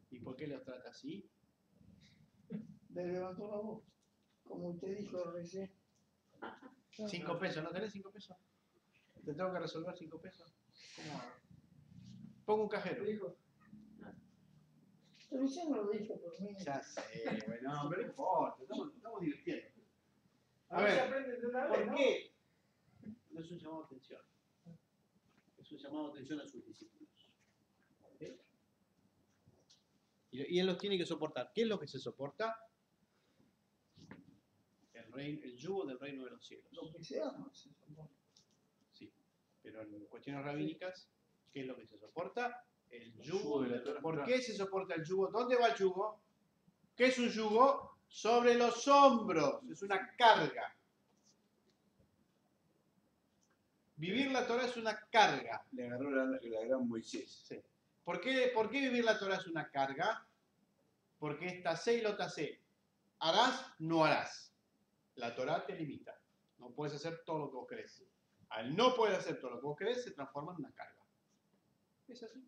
¿Y por qué los trata así? Le levantó la voz, como usted dijo recién. 5 pesos, ¿no tenés 5 pesos? ¿Te tengo que resolver 5 pesos? ¿Cómo hago? Pongo un cajero. Recién lo dijo por mí. Ya sé, bueno, pero no importa, estamos divirtiendo. A ver si ver, aprenden de una vez, ¿por ¿no? qué? No es un llamado de atención. Es un llamado de atención a sus discípulos. ¿Ok? Y él los tiene que soportar. ¿Qué es lo que se soporta? El yugo del reino de los cielos. Lo que sea, no se soporta. Sí, pero en cuestiones rabínicas, ¿qué es lo que se soporta? El yugo yugo de la Torá. ¿Por qué se soporta el yugo? ¿Dónde va el yugo? ¿Qué es un yugo? Sobre los hombros. Es una carga. Vivir la Torah es una carga. Le agarró la gran Moisés. Sí. ¿Por qué vivir la Torah es una carga? Porque es tasé y lo tasé. Harás, no harás. La Torah te limita. No puedes hacer todo lo que vos querés. Al no poder hacer todo lo que vos querés, se transforma en una carga. Es así.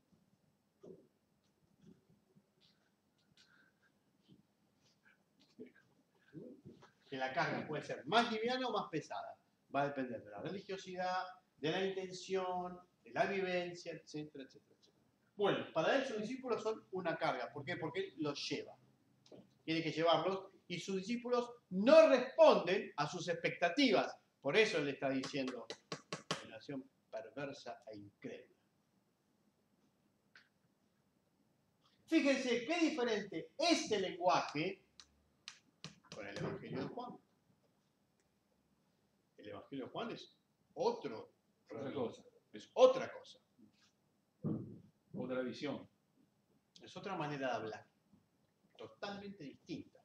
Que la carga puede ser más liviana o más pesada. Va a depender de la religiosidad, de la intención, de la vivencia, etcétera, etcétera, etcétera. Bueno, para él sus discípulos son una carga. ¿Por qué? Porque él los lleva. Tiene que llevarlos y sus discípulos no responden a sus expectativas. Por eso él le está diciendo, generación perversa e incrédula. Fíjense qué diferente este lenguaje con el Evangelio de Juan. El Evangelio de Juan es otra cosa. Es otra cosa. Otra visión. Es otra manera de hablar. Totalmente distinta.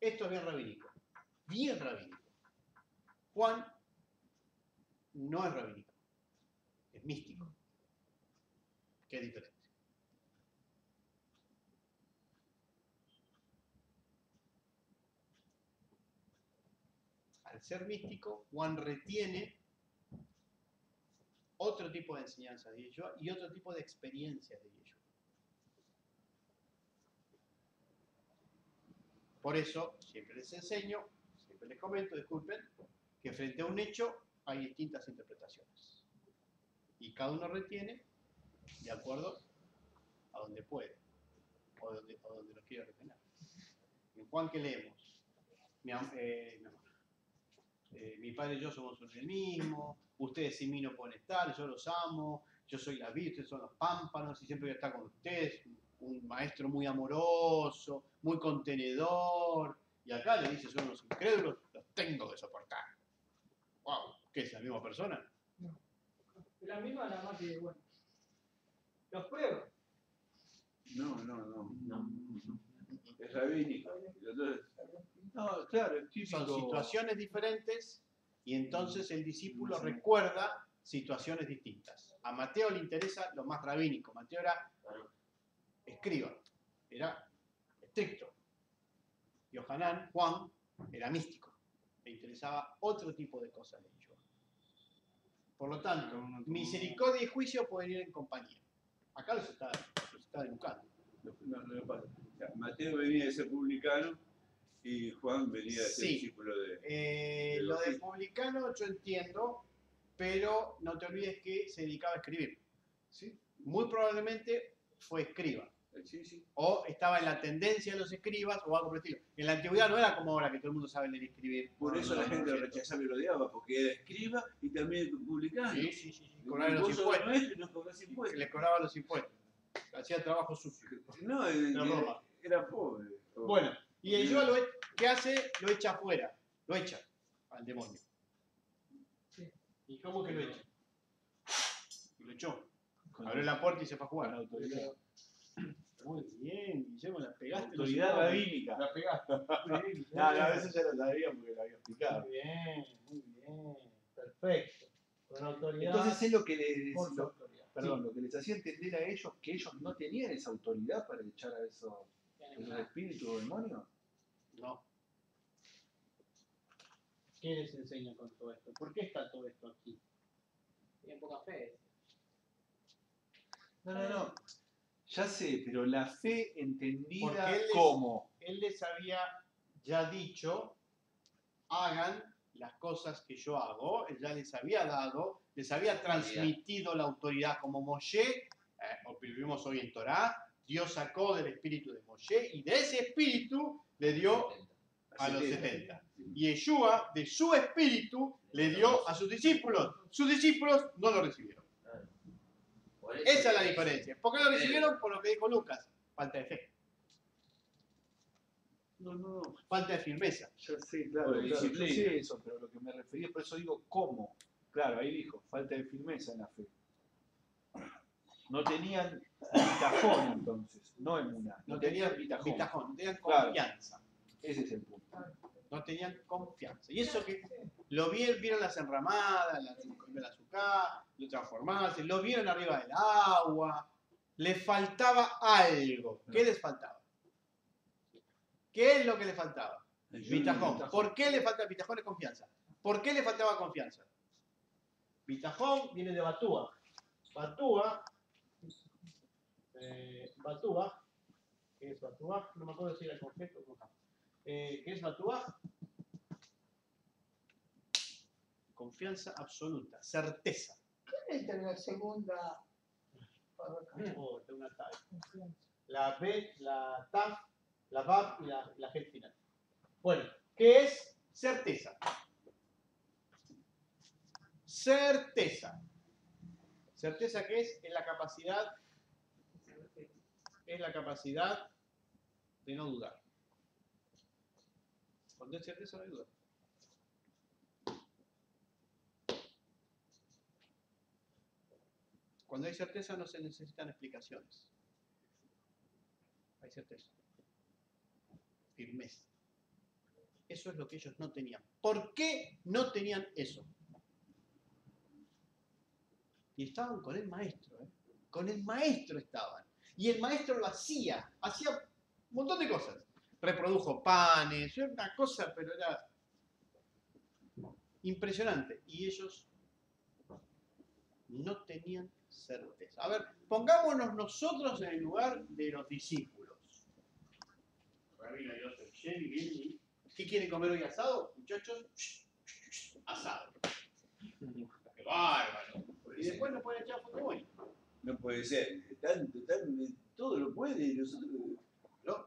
Esto es bien rabínico. Bien rabínico. Juan no es rabínico. Es místico. Que es diferente. Al ser místico, Juan retiene otro tipo de enseñanza de Yeshua y otro tipo de experiencias de Yeshua. Por eso, siempre les enseño, siempre les comento, disculpen, que frente a un hecho hay distintas interpretaciones. Y cada uno retiene de acuerdo a donde puede, o donde lo quiere retener. En Juan, ¿qué leemos? Mi padre y yo somos uno y el mismo, ustedes sin mí no pueden estar, yo los amo, yo soy la vid, ustedes son los pámpanos y siempre voy a estar con ustedes, un maestro muy amoroso, muy contenedor, y acá le dice, son los incrédulos, los tengo que soportar. ¡Wow! ¿Qué es la misma persona? Es la misma, nada más que, bueno, los pruebas. No. Es rabínico. Entonces, No, claro, es típico. Son situaciones diferentes y entonces el discípulo recuerda situaciones distintas. A Mateo le interesa lo más rabínico. Mateo era Claro. escriba, era estricto. Yohanan, Juan, era místico. Le interesaba otro tipo de cosas de Yeshua. Por lo tanto, misericordia y juicio pueden ir en compañía. Acá los está educando. No pasa. O sea, Mateo venía de ser publicano y Juan venía de ser Sí. discípulo de Lo de Logis. publicano yo entiendo, pero no te olvides que se dedicaba a escribir. ¿Sí? Muy probablemente fue escriba. Sí, sí. O estaba en la tendencia de los escribas o algo por el estilo. En la antigüedad no era como ahora que todo el mundo sabe leer y escribir. Por eso la gente lo ¿cierto? rechazaba y lo odiaba, porque era escriba y también publicano. Sí. Cobraba los Vos sos impuestos. nuestro y no cobrás impuestos. Le cobraba los impuestos. Hacía trabajo sucio. No, Roma. era pobre. Bueno, y el Yeshua ¿qué hace? Lo echa afuera. Lo echa al demonio. ¿Y cómo que lo echa? Lo echó. Abrió la puerta y se fue a Con jugar. autoridad. Muy bien, Guillermo, la pegaste. Autoridad rabínica. La pegaste. Muy bien, No, a veces ya lo sabía porque lo había explicado. Muy bien. Perfecto. Con autoridad. Entonces es lo que les, por su autoridad. perdón, lo que les hacía entender a ellos que ellos no tenían esa autoridad para echar a esos espíritus o demonios. No. ¿Qué les enseña con todo esto? ¿Por qué está todo esto aquí? Tienen poca fe. No. Ya sé, pero la fe entendida Porque él les- como. Él les había ya dicho, hagan las cosas que yo hago. Él ya les había dado, les había transmitido la autoridad como Moshe, o vivimos hoy en Torá. Dios sacó del espíritu de Moshe y de ese espíritu le dio a los 70. Y Yeshua, de su espíritu, le dio a sus discípulos. Sus discípulos no lo recibieron. Por eso Esa es la diferencia. ¿Por qué lo recibieron? Por lo que dijo Lucas. Falta de fe. No. Falta de firmeza. Ya sé, claro, Por yo disciplina. sé eso, pero lo que me refería, por eso digo cómo. Claro, ahí dijo, falta de firmeza en la fe. No tenían bitajón entonces, no emuná. No tenían bitajón. no tenían Claro. confianza. Ese es el punto. No tenían confianza. Y eso que lo vieron las enramadas, la azúcar, lo transformarse, lo vieron arriba del agua. Les faltaba algo. ¿Qué les faltaba? ¿Qué es lo que les faltaba? Bitajón. ¿Por qué le falta bitajón de confianza? ¿Por qué le faltaba confianza? Bitajón viene de Batúa. Batúa, ¿qué es Batúa? No me acuerdo si era el concepto o no. ¿Qué es Batúa? Confianza absoluta, certeza. ¿Qué letra es la segunda? Oh, tengo una tab. La B, la TAF, la VAP y la G final. Bueno, ¿qué es certeza? Certeza. ¿Certeza qué es? Es la capacidad de no dudar. Cuando hay certeza no hay duda. Cuando hay certeza no se necesitan explicaciones. Hay certeza. Firmeza. Eso es lo que ellos no tenían. ¿Por qué no tenían eso? Y estaban con el maestro, ¿eh? Con el maestro estaban. Y el maestro lo hacía un montón de cosas. Reprodujo panes, era una cosa, pero era impresionante. Y ellos no tenían certeza. A ver, pongámonos nosotros en el lugar de los discípulos. Rabino Yosef Sheli, viene. ¿Qué quieren comer hoy asado, muchachos? Asado. ¡Qué bárbaro! Y después no pueden echar foto hoy. No puede ser. Todo lo puede y nosotros. No,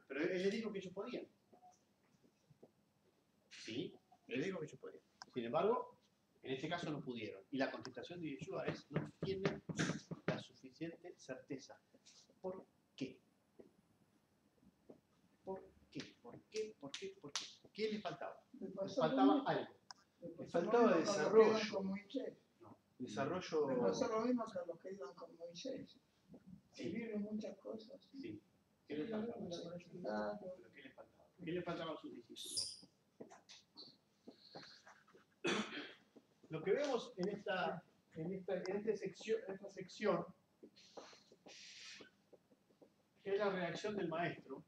pero él les dijo que ellos podían. Sí, les dijo que ellos podían. Sin embargo, en este caso no pudieron. Y la contestación de Yeshua es: no tienen la suficiente certeza. ¿Por qué? ¿Por qué? ¿Por qué? ¿Por qué? ¿Por qué? ¿Qué les faltaba? Les faltaba algo. Les faltaba desarrollo. Con Moisés. Desarrollo. Le pasó lo mismo que a los que iban con Moisés. Sí, vieron muchas cosas. Sí. ¿Qué les faltaba? Claro. ¿Pero qué les faltaba? ¿Qué les faltaba a sus discípulos? Lo que vemos en en esta sección, que es la reacción del maestro,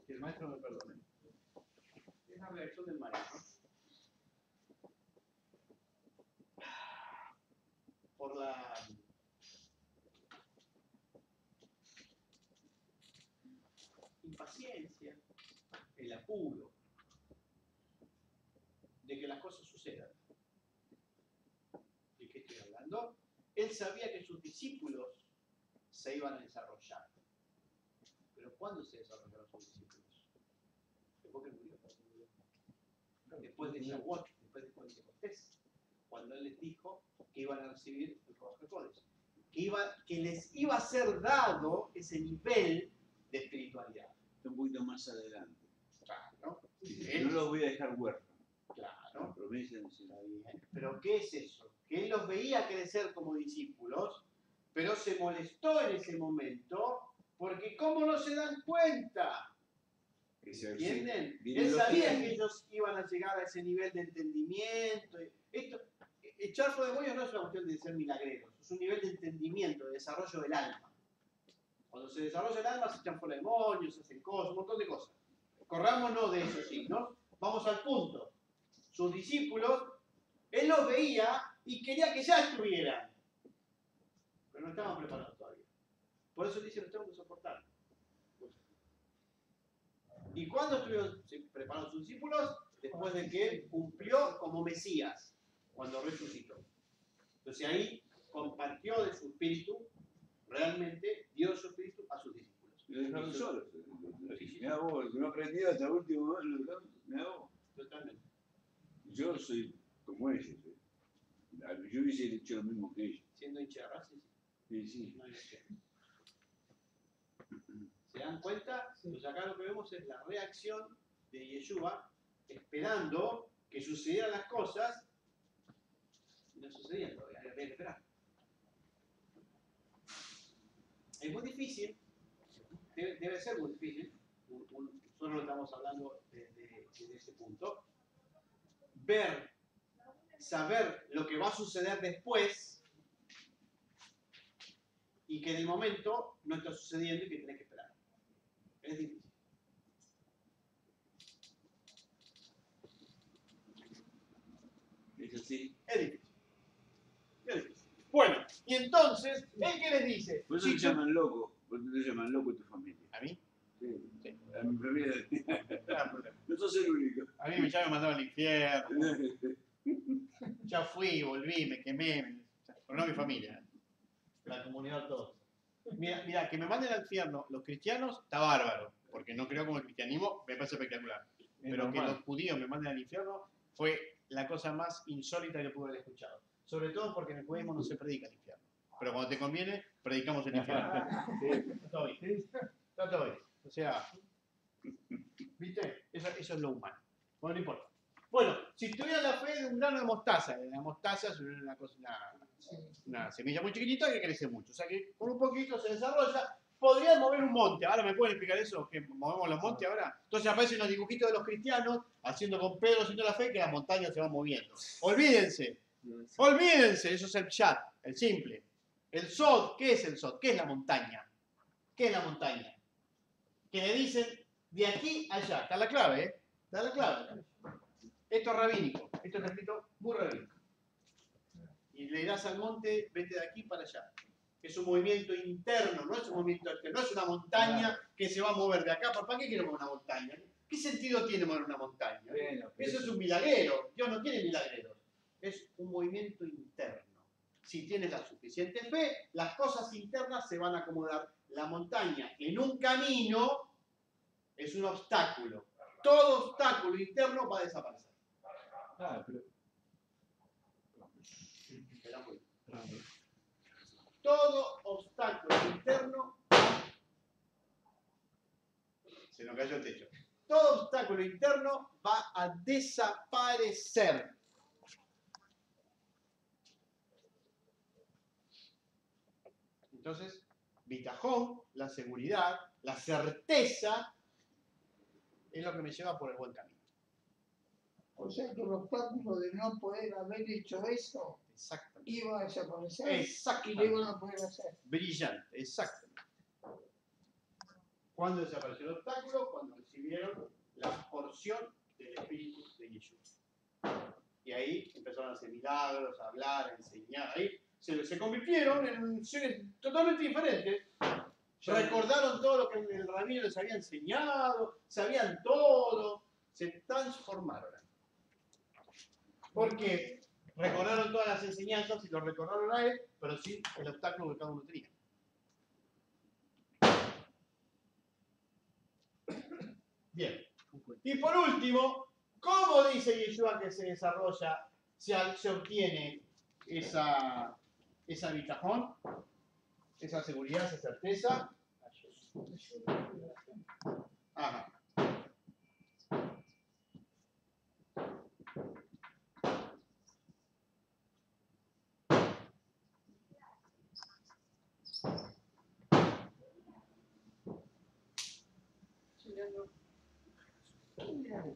que el maestro me perdone, es la reacción del maestro por la impaciencia, el apuro de que las cosas sucedan. ¿De qué estoy hablando? Él sabía que sus discípulos se iban a desarrollar. Pero ¿cuándo se desarrollaron sus discípulos? Después que murió. Después de Shavuot, después de Pentecostés, cuando él les dijo que iban a recibir el Ruach HaKodesh, que les iba a ser dado ese nivel de espiritualidad. Un poquito más adelante. Claro. No los voy a dejar huérfanos. Claro. La promesa en sí. Está bien. Pero ¿qué es eso? Que él los veía crecer como discípulos, pero se molestó en ese momento porque ¿cómo no se dan cuenta? ¿Entienden? Él sabía que ellos iban a llegar a ese nivel de entendimiento. Echar fuera demonios no es una cuestión de ser milagreros, es un nivel de entendimiento, de desarrollo del alma. Cuando se desarrolla el alma se echan fuera demonios, se hacen cosas, un montón de cosas. Corrámonos de esos signos, vamos al punto. Sus discípulos, él los veía y quería que ya estuvieran, pero no estaban preparados todavía. Por eso dice, los tengo que soportar. ¿Y cuándo estuvieron preparados sus discípulos? Después de que él cumplió como Mesías, cuando resucitó. Entonces ahí compartió de su espíritu, realmente dio su espíritu a sus discípulos. Lo dejaron solos. Mirá vos, el que no aprendió hasta el último momento, mirá vos. Totalmente. Yo soy como ellos. Yo hubiese hecho lo mismo que ellos. Siendo hincha de Racing, Sí, sí. no hay opción. ¿Se dan cuenta? Pues acá lo que vemos es la reacción de Yeshua esperando que sucedieran las cosas y no sucedían todavía, había que esperar. Es muy difícil, debe ser muy difícil, nosotros lo estamos hablando desde ese punto, saber lo que va a suceder después y que en el momento no está sucediendo y que tenés que esperar. Es difícil. Es así. Es difícil. Es difícil. Bueno, y entonces, ¿él qué les dice? Por eso Si te yo- llaman loco. Por eso te llaman loco tu familia. ¿A mí? Sí. Sí. A mi familia. No hay problema. No sos el único. A mí ya me mandaron al infierno. Ya fui, volví, me quemé. Pero no mi familia. La comunidad todos. Mira, que me manden al infierno los cristianos está bárbaro. Porque no creo como el cristianismo, me parece espectacular. Pero que los judíos me manden al infierno fue la cosa más insólita que pude haber escuchado. Sobre todo porque en el judaísmo no se predica el infierno. Pero cuando te conviene, predicamos el infierno. Está todo bien. Está todo bien. O sea, ¿viste? Eso es lo humano. Bueno, no importa. Bueno, si tuviera la fe de un grano de mostaza, la mostaza es una semilla muy chiquitita que crece mucho. O sea que con un poquito se desarrolla. Podrían mover un monte. Ahora me pueden explicar eso, que movemos los montes ahora. Entonces aparecen los dibujitos de los cristianos haciendo con Pedro, haciendo la fe, que las montañas se van moviendo. Olvídense, eso es el chat, el simple. El Sod, ¿qué es el Sod? ¿Qué es la montaña? ¿Qué es la montaña? Que le dicen de aquí a allá. Está la clave, ¿eh? Está la clave. Esto es rabínico. Esto está escrito muy rabínico. Y le dirás al monte, vete de aquí para allá. Es un movimiento interno, no es un movimiento externo. No es una montaña que se va a mover de acá. ¿Para qué quiero mover una montaña? ¿Qué sentido tiene mover una montaña? Bueno, Eso es un milagrero. Dios no tiene milagreros. Es un movimiento interno. Si tienes la suficiente fe, las cosas internas se van a acomodar. La montaña en un camino es un obstáculo. Todo obstáculo interno va a desaparecer. pero... Todo obstáculo interno se nos cayó el techo. Todo obstáculo interno va a desaparecer. Entonces, bitajón, la seguridad, la certeza es lo que me lleva por el buen camino. O sea que el obstáculo de no poder haber hecho eso Exactamente. iba a desaparecer y Exactamente. luego no poder hacer. Brillante, exactamente. ¿Cuándo desapareció el obstáculo? Cuando recibieron la porción del Espíritu de Yeshua. Y ahí empezaron a hacer milagros, a hablar, a enseñar. Ahí se convirtieron en seres totalmente diferentes. Recordaron todo lo que el rabino les había enseñado, sabían todo, se transformaron. Porque recordaron todas las enseñanzas y lo recordaron a él, pero sin el obstáculo que cada uno tenía. Bien. Y por último, ¿cómo dice Yeshua que se desarrolla, se obtiene esa bitajón, esa seguridad, esa certeza? Ajá.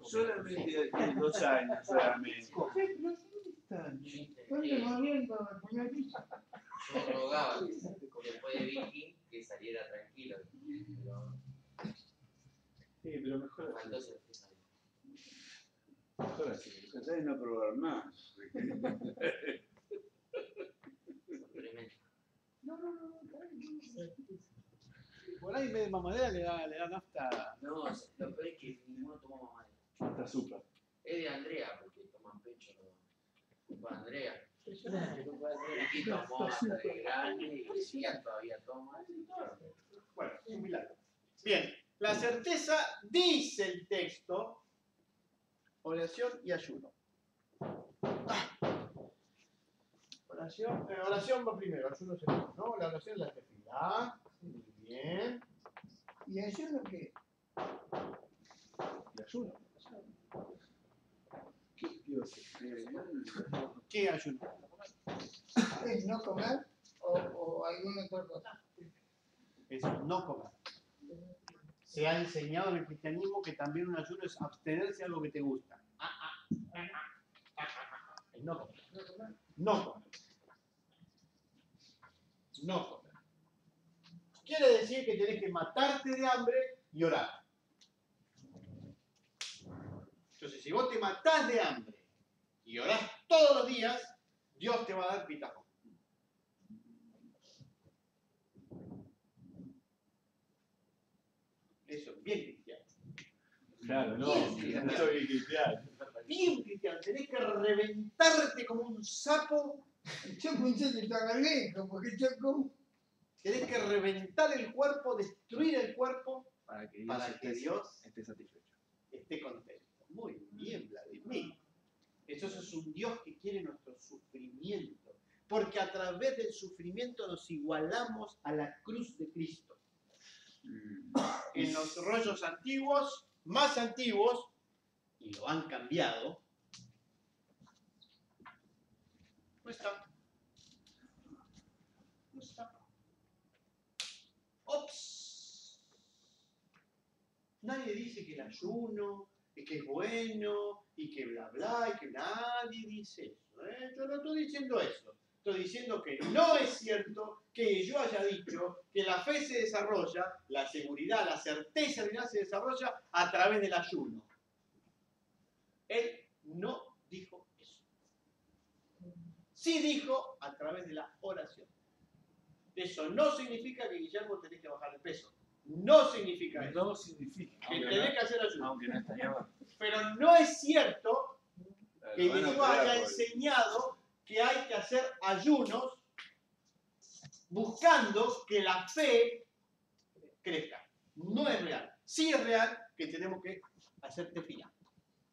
Solamente hay 2 años, solamente. ¿Dónde va viendo la primera vista? Yo rogaba después de Viking que saliera tranquilo. Pero Sí, pero mejor faltó así. certeza. Mejor así. Pensá en no probar más. Tremendo. Por ahí en vez de mamadera le da nafta. No, lo peor es que ninguno tomó mamadera. Hasta azúcar. Es de Andrea, porque toman pecho. No. Para Andrea. Vicky tomó hasta de grande y decía todavía toma. Bueno, es un milagro. Bien, la certeza dice el texto, oración y ayuno. Oración va primero, ayuno segundo, ¿no? La oración es la tefilá. Muy bien. ¿Y eso es lo que? Y ayuno. ¿Qué Dios? ¿Qué ayuno? ¿Es no comer o alguna otra cosa? Es no comer. Se ha enseñado en el cristianismo que también un ayuno es abstenerse de algo que te gusta. Es no comer. No comer. No comer. Quiere decir que tenés que matarte de hambre y orar. Entonces, si vos te matás de hambre y orás todos los días, Dios te va a dar bitajón. Eso es bien cristiano. Claro, no. Bien, No soy cristiano. Bien cristiano. Tenés que reventarte como un sapo. Yo pensé que estaba lejos, porque yo como. Tenés que reventar el cuerpo, destruir el cuerpo Para que para que Dios esté satisfecho. esté contento. Muy bien, Vladimir. Eso es un Dios que quiere nuestro sufrimiento. Porque a través del sufrimiento nos igualamos a la cruz de Cristo. En los rollos antiguos, más antiguos, y lo han cambiado, no está. No está. Ops. Nadie dice que el ayuno, que es bueno, y que bla bla, y que nadie dice eso. Yo no estoy diciendo eso. Estoy diciendo que no es cierto que yo haya dicho que la fe se desarrolla, la seguridad, la certeza de nada se desarrolla a través del ayuno. Él no dijo eso. Sí dijo a través de la oración. Eso no significa que Guillermo tenés que bajar de peso. No significa eso. No significa. Que tenés que hacer ayuno. Aunque no estaría mal. Pero no es cierto que Van a Yeshua operar haya por- enseñado que hay que hacer ayunos buscando que la fe crezca. No es real. Sí es real que tenemos que hacer tefilá.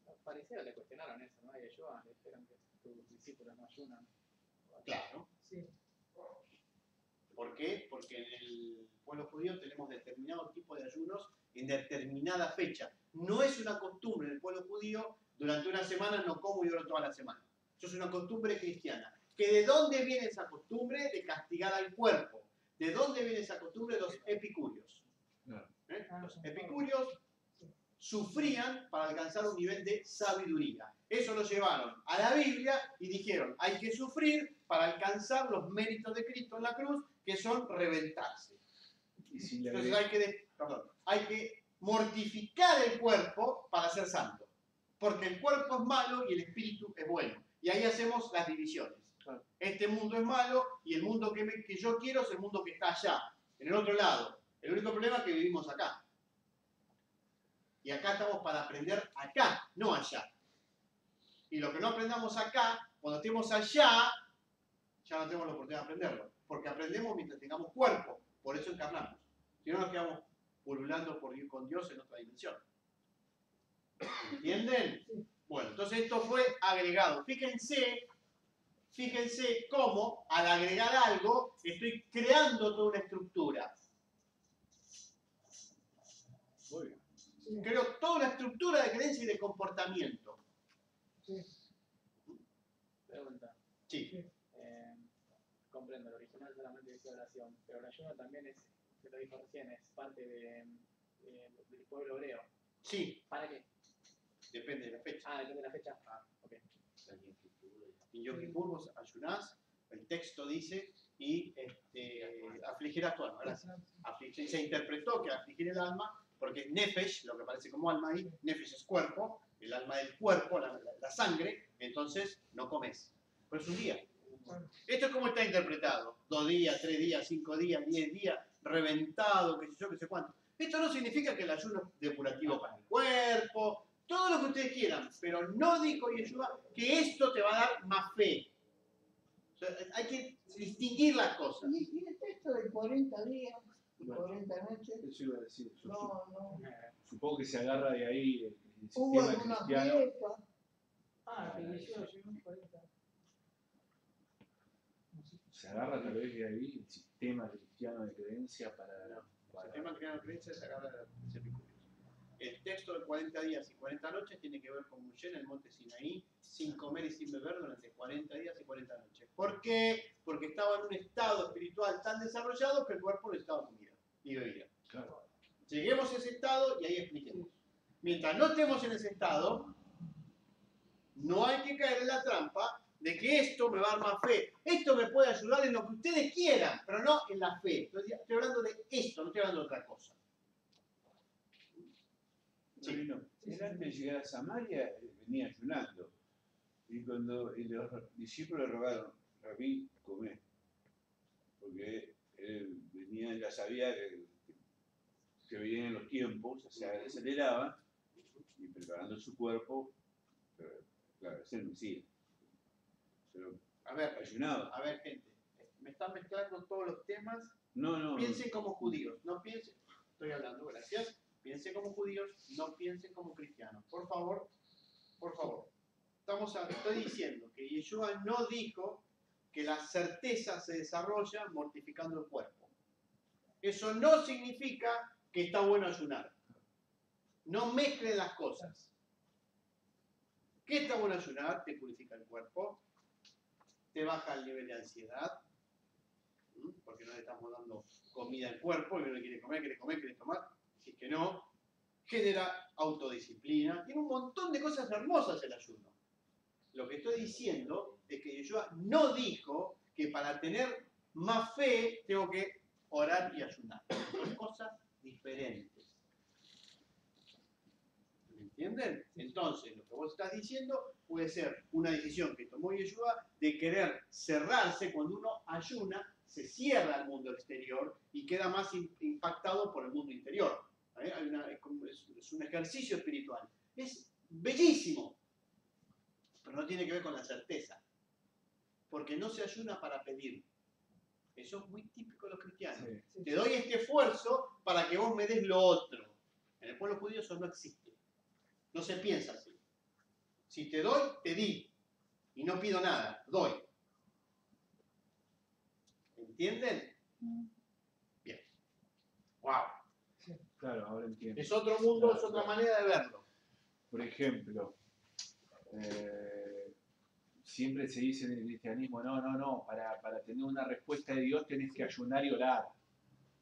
Los fariseos le cuestionaron eso, ¿no? Y Yeshua le dijeron que tus discípulos no ayunan. Claro. Sí. ¿Por qué? Porque en el pueblo judío tenemos determinado tipo de ayunos en determinada fecha. No es una costumbre en el pueblo judío, durante una semana no como y oro toda la semana. Eso es una costumbre cristiana. ¿Que de dónde viene esa costumbre? De castigar al cuerpo. ¿De dónde viene esa costumbre? Los epicúreos. Claro. Los epicúreos sufrían para alcanzar un nivel de sabiduría. Eso lo llevaron a la Biblia y dijeron, hay que sufrir para alcanzar los méritos de Cristo en la cruz, que son reventarse. Y si le Entonces agrega- hay que mortificar el cuerpo para ser santo. Porque el cuerpo es malo y el espíritu es bueno. Y ahí hacemos las divisiones. Claro. Este mundo es malo y el mundo que yo quiero es el mundo que está allá, en el otro lado. El único problema es que vivimos acá. Y acá estamos para aprender acá, no allá. Y lo que no aprendamos acá, cuando estemos allá, ya no tenemos la oportunidad de aprenderlo. Porque aprendemos mientras tengamos cuerpo. Por eso encarnamos. Si no, nos quedamos pululando con Dios en otra dimensión. ¿Entienden? Bueno, entonces esto fue agregado. Fíjense cómo al agregar algo estoy creando toda una estructura. Muy bien. Creo toda una estructura de creencia y de comportamiento. Pregunta. Sí. Comprendo, el original solamente dice oración, pero el ayuno también es, se lo dijo recién, es parte del pueblo hebreo. Sí. ¿Para qué? Depende de la fecha. Ah, depende de la fecha. Ok. En Yom Kippur vos ayunás, el texto dice, y afligirás tu alma. Gracias. Se interpretó que afligir el alma, porque es nefesh, lo que parece como alma ahí, nefesh es cuerpo, el alma del cuerpo, la sangre, entonces no comes. Pero es un día. Esto es como está interpretado. 2 días, 3 días, 5 días, 10 días, reventado, qué sé yo, qué sé cuánto. Esto no significa que el ayuno es depurativo para el cuerpo, todo lo que ustedes quieran, pero no dijo Yeshua que esto te va a dar más fe. O sea, hay que distinguir las cosas. Y el texto de 40 días, 40 noches, Eso iba a decir. Yo no. supongo que se agarra de ahí el Hubo sistema alguna cristiano. fiesta. Que Yeshua ayunó 40. Se agarra tal vez de ahí el sistema cristiano de creencia para El tema que no creencia se agarra de los epicúreos. El texto de 40 días y 40 noches tiene que ver con Moshe en el monte Sinaí, sin comer y sin beber durante 40 días y 40 noches. ¿Por qué? Porque estaba en un estado espiritual tan desarrollado que el cuerpo necesitaba comida y bebida. Claro. Lleguemos a ese estado y ahí expliquemos. Mientras no estemos en ese estado, no hay que caer en la trampa de que esto me va a dar más fe. Esto me puede ayudar en lo que ustedes quieran, pero no en la fe. Estoy hablando de esto, no estoy hablando de otra cosa. Sí. Él antes de llegar a Samaria venía ayunando. Y cuando los discípulos le rogaron, Rabí, comé. Porque él venía, ya sabía que venían los tiempos, se aceleraban, y preparando su cuerpo, claro, es el Mesías. Pero A ver, ayunaba. a ver, gente, me están mezclando todos los temas. No. Piensen como judíos, no piensen, estoy hablando, gracias. Piensen como judíos, no piensen como cristianos. Por favor, por favor. Estoy diciendo que Yeshua no dijo que la certeza se desarrolla mortificando el cuerpo. Eso no significa que está bueno ayunar. No mezclen las cosas. ¿Qué está bueno ayunar? Te purifica el cuerpo, te baja el nivel de ansiedad, porque no le estamos dando comida al cuerpo y uno quiere comer, quiere tomar. Si es que no, genera autodisciplina. Tiene un montón de cosas hermosas el ayuno. Lo que estoy diciendo es que Yeshua no dijo que para tener más fe tengo que orar y ayunar. Son cosas diferentes. ¿Me entienden? Entonces, lo que vos estás diciendo puede ser una decisión que tomó Yeshua de querer cerrarse. Cuando uno ayuna, se cierra al mundo exterior y queda más impactado por el mundo interior. Es un ejercicio espiritual. Es bellísimo, pero no tiene que ver con la certeza. Porque no se ayuna para pedir. Eso es muy típico de los cristianos. Sí. Te doy este esfuerzo para que vos me des lo otro. En el pueblo judío eso no existe. No se piensa así. Si te doy, te di. Y no pido nada, doy. ¿Entienden? Bien. Wow. Claro, ahora entiendo. Es otro mundo, es otra manera de verlo. Por ejemplo, siempre se dice en el cristianismo, no, para tener una respuesta de Dios tenés que ayunar y orar.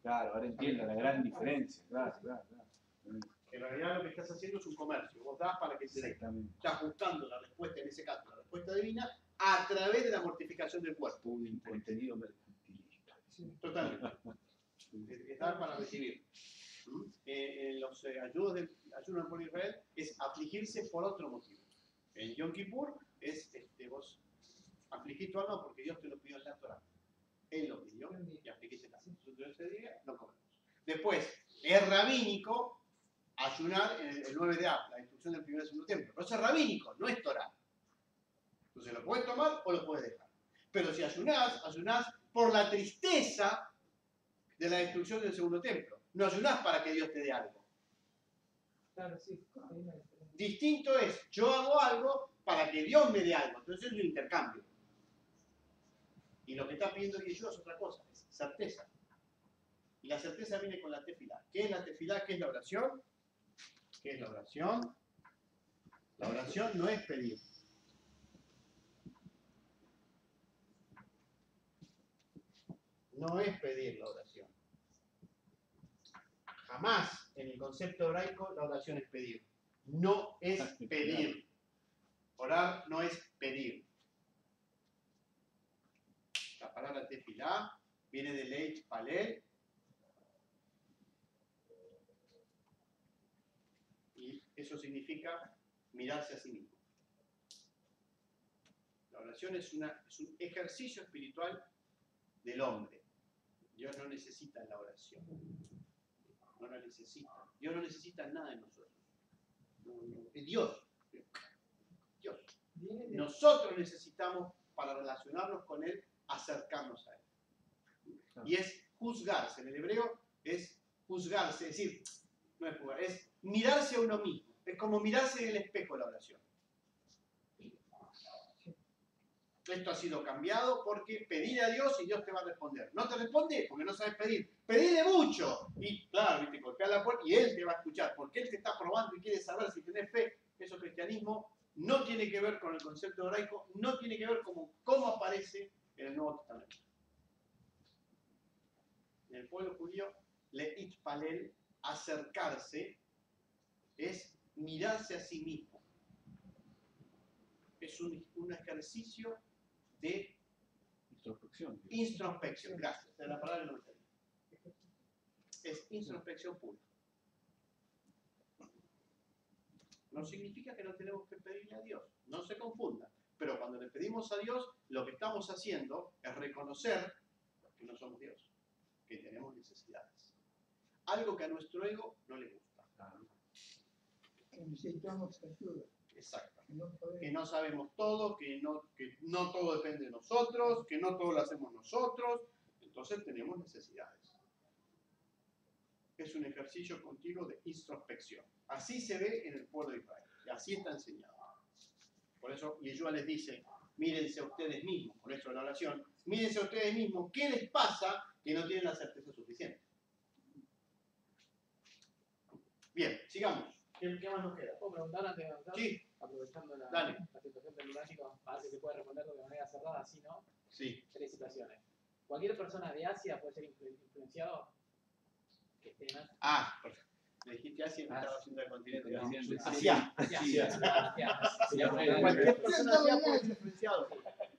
Claro, ahora entiendo la gran diferencia. Claro. Que en realidad lo que estás haciendo es un comercio. Vos das para que se dé. Exactamente. Estás buscando la respuesta, en ese caso, la respuesta divina, a través de la mortificación del cuerpo. Un contenido mercantilista. Totalmente. Es dar para recibir. En los ayunos del pueblo de Israel es afligirse por otro motivo. En Yom Kippur es vos afligís tu alma porque Dios te lo pidió en la Torah. Él lo pidió y afligiste el alma. Nosotros ese día no comemos. Después, es rabínico ayunar en el 9 de Av, la instrucción del primer y segundo templo. Pero eso es rabínico, no es Torah. Entonces lo puedes tomar o lo puedes dejar. Pero si ayunás por la tristeza de la destrucción del segundo templo. No ayunás para que Dios te dé algo. Claro, sí. Hay una diferencia. Distinto es, yo hago algo para que Dios me dé algo. Entonces es un intercambio. Y lo que está pidiendo Yeshua es otra cosa, es certeza. Y la certeza viene con la tefilá. ¿Qué es la tefilá? ¿Qué es la oración? ¿Qué es la oración? La oración no es pedir. No es pedir la oración. Jamás en el concepto hebraico la oración es pedir. No es pedir. Orar no es pedir. La palabra tefilá viene de leit palel y eso significa mirarse a sí mismo. La oración es un ejercicio espiritual del hombre. Dios no necesita la oración. No la necesita. Dios no necesita nada de nosotros. Es Dios. Dios. Nosotros necesitamos, para relacionarnos con Él, acercarnos a Él. Y es juzgarse. En el hebreo es juzgarse. Es decir, no es juzgar, es mirarse a uno mismo. Es como mirarse en el espejo la oración. Esto ha sido cambiado porque pedir a Dios y Dios te va a responder. No te responde porque no sabes pedir. Pedile mucho. Y claro, viste, golpea la puerta y Él te va a escuchar porque Él te está probando y quiere saber si tenés fe. Eso cristianismo no tiene que ver con el concepto hebraico, no tiene que ver con cómo aparece en el Nuevo Testamento. En el pueblo judío, leit palel, acercarse, es mirarse a sí mismo. Es un ejercicio de introspección. Gracias. Es la palabra que no me salía. Es introspección pura. No significa que no tenemos que pedirle a Dios. No se confundan. Pero cuando le pedimos a Dios, lo que estamos haciendo es reconocer que no somos Dios, que tenemos necesidades. Algo que a nuestro ego no le gusta. Que necesitamos ayuda. Exacto. Que no podemos. Que no sabemos todo, que no todo depende de nosotros, que no todo lo hacemos nosotros. Entonces tenemos necesidades. Es un ejercicio continuo de introspección. Así se ve en el pueblo de Israel. Y así está enseñado. Por eso Yeshua les dice, mírense a ustedes mismos, con esto de la oración, mírense a ustedes mismos, ¿qué les pasa que no tienen la certeza suficiente? Bien, sigamos. ¿Qué más nos queda? ¿Puedo preguntar antes de avanzar? Sí. Aprovechando la situación del lunático, a ver si se puede responder de manera cerrada, si no. Sí. 3 situaciones. ¿Cualquier persona de Asia puede ser influenciado? Que esté en Asia. Ah, perfecto. Le dijiste Asia y me estaba haciendo el continente. Asia. Cualquier persona de Asia puede ser influenciado.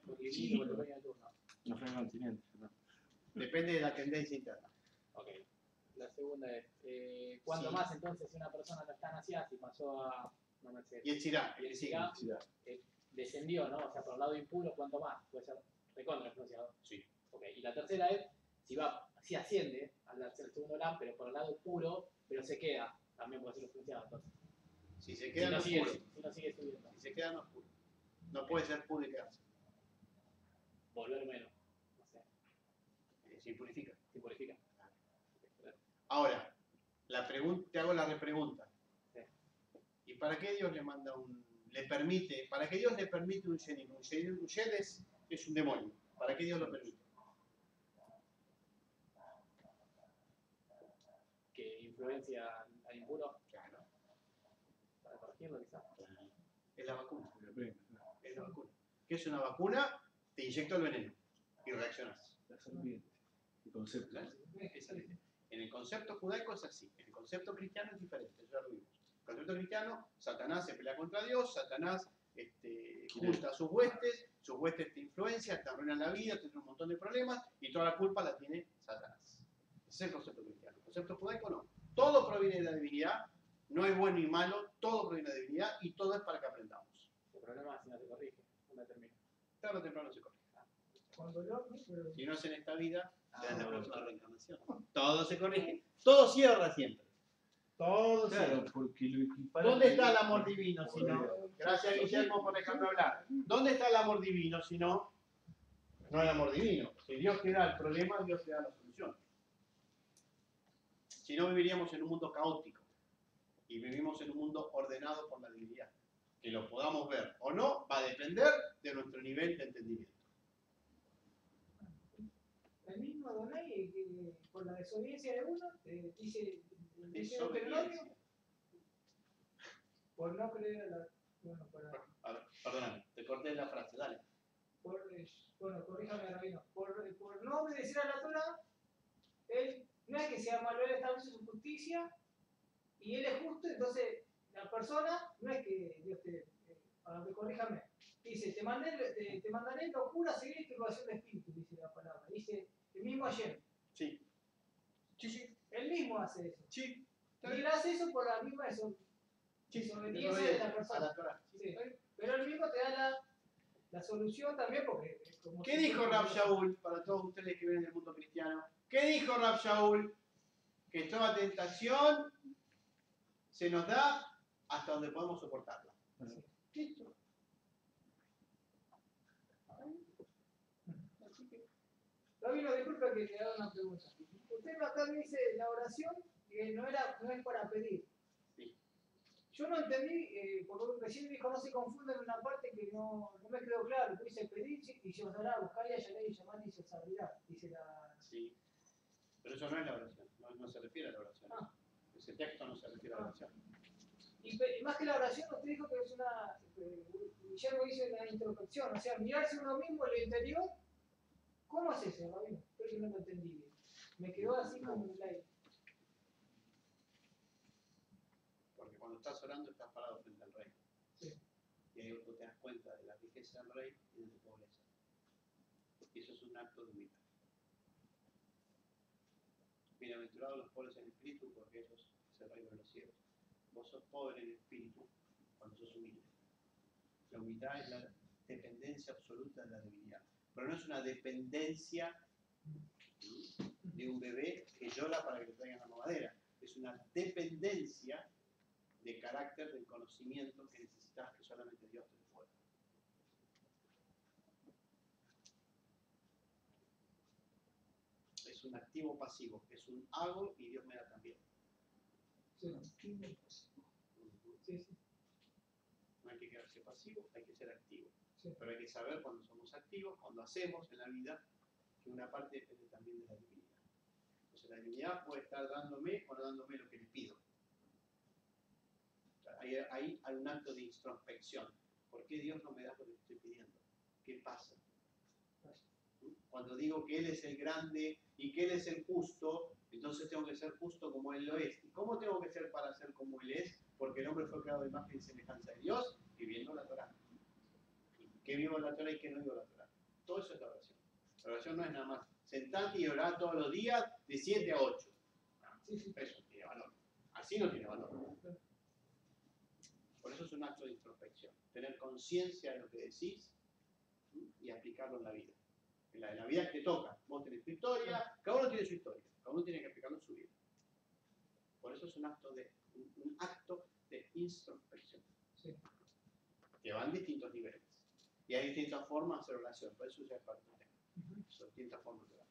Porque sí, por el dueño de turno. No fue el continente. ¿No? Depende de la tendencia interna. Ok. La segunda es, ¿cuánto más entonces si una persona no está en Asia, si pasó a, no me sé, Y el Chirá, y el Chirá, descendió, ¿no? O sea, por el lado impuro, ¿cuánto más? Puede ser recontra influenciado. Sí. Ok. Y la tercera es, si asciende al segundo LAM, pero por el lado puro, pero se queda, también puede ser influenciado entonces. Si se queda en no oscuro. si no sigue subiendo. Si se queda en oscuro. No puede ser puro y quedarse. Volver menos. No sé. Se impurifica. Se purifica. Ahora, te hago la repregunta. Sí. ¿Y para qué Dios para qué Dios le permite un shenim? Un shenim es un demonio. ¿Para qué Dios lo permite? Que influencia al impuro. Claro. Para corregirlo quizás. Es la vacuna. Es la vacuna. ¿Qué es una vacuna? Te inyecto el veneno y reaccionas. La serpiente. El concepto. En el concepto judaico es así, en el concepto cristiano es diferente, eso ya lo vimos. En el concepto cristiano, Satanás se pelea contra Dios, Satanás junta sus huestes te influencian, te arruinan la vida, te tienen un montón de problemas y toda la culpa la tiene Satanás. Ese es el concepto cristiano. El concepto judaico no. Todo proviene de la divinidad, no hay bueno ni malo, todo proviene de la divinidad y todo es para que aprendamos. El problema es si no se corrige, no termina. Tarde o temprano se corrige. Cuando el ovni, pero Si no es en esta vida, será en la próxima reencarnación. Todo se corrige, todo cierra siempre. Todo Claro, cierra. porque lo equiparan. ¿Dónde está el amor divino si no? Gracias, Guillermo, por dejarme hablar. ¿Dónde está el amor divino si no? No hay amor divino. Si Dios te da el problema, Dios te da la solución. Si no, viviríamos en un mundo caótico. Y vivimos en un mundo ordenado por la divinidad. Que lo podamos ver o no, va a depender de nuestro nivel de entendimiento. el mismo Adonai, que por la desobediencia de uno, dice Deuteronomio, por no creer a la... Bueno, Perdóname, te corté la frase, dale. Bueno, corríjame, Rabino. Por no obedecer a la Torah, él no es que sea malo, él establece su justicia y él es justo, entonces la persona no es que Dios corríjame. Dice, te mandaré locura, seguir y turbación de espíritu, dice la palabra. Dice el mismo ayer. Sí. Sí. Él mismo hace eso. Sí. Y él hace eso por la misma desobediencia de la persona. A la Torah. Sí. Pero él mismo te da la solución también porque... ¿Qué dijo Rab Shaul para todos ustedes que vienen del mundo cristiano? ¿Qué dijo Rab Shaul? Que toda tentación se nos da hasta donde podemos soportarla. Listo. Rabino, disculpa que te haga una pregunta. Usted acá me dice la oración que no es para pedir. Sí. Yo no entendí, porque recién dijo no se confunde en una parte que no me quedó claro. Dice pedir y se os dará, buscar y hallaréis y llamar y se os abrirá. Dice la... Sí. Pero eso no es la oración, no se refiere a la oración. Ese texto no se refiere a la oración. Y más que la oración, usted dijo que es una... Guillermo dice una introspección, o sea, mirarse uno mismo en el interior. ¿Cómo es eso, Rabino? Creo que no lo entendí bien. Me quedó así como un like. Porque cuando estás orando estás parado frente al rey. Sí. Y ahí tú te das cuenta de la riqueza del rey y de tu pobreza. Y eso es un acto de humildad. Bienaventurados los pobres en espíritu, porque ellos es el reino de los cielos. Vos sos pobre en espíritu cuando sos humilde. La humildad es la dependencia absoluta de la divinidad. Pero no es una dependencia de un bebé que llora para que le traigan la mamadera. Es una dependencia de carácter, del conocimiento que necesitas que solamente Dios te pueda. Es un activo pasivo, es un hago y Dios me da también. Sí. Sí. No hay que quedarse pasivo, hay que ser activo. Sí. Pero hay que saber cuando somos activos, cuando hacemos en la vida, que una parte depende también de la divinidad. Entonces la divinidad puede estar dándome o no dándome lo que le pido. O sea, ahí hay un acto de introspección. ¿Por qué Dios no me da lo que estoy pidiendo? ¿Qué pasa? Cuando digo que Él es el grande y que Él es el justo, entonces tengo que ser justo como Él lo es. ¿Y cómo tengo que ser para ser como Él es? Porque el hombre fue creado de imagen y semejanza de Dios, viviendo la Torah. ¿Qué vivo la Torah y qué no vivo la Torah? Todo eso es la oración. La oración no es nada más sentarte y orar todos los días de 7 a 8. Eso no tiene valor. Así no tiene valor. Por eso es un acto de introspección. Tener conciencia de lo que decís y aplicarlo en la vida. En la vida que te toca. Vos tenés tu historia, cada uno tiene su historia. Cada uno tiene que aplicarlo en su vida. Por eso es un acto de introspección. Sí. Que van distintos niveles. Y hay distintas formas de hacer oración. Por eso ya es parte del tema. Son distintas formas de orar.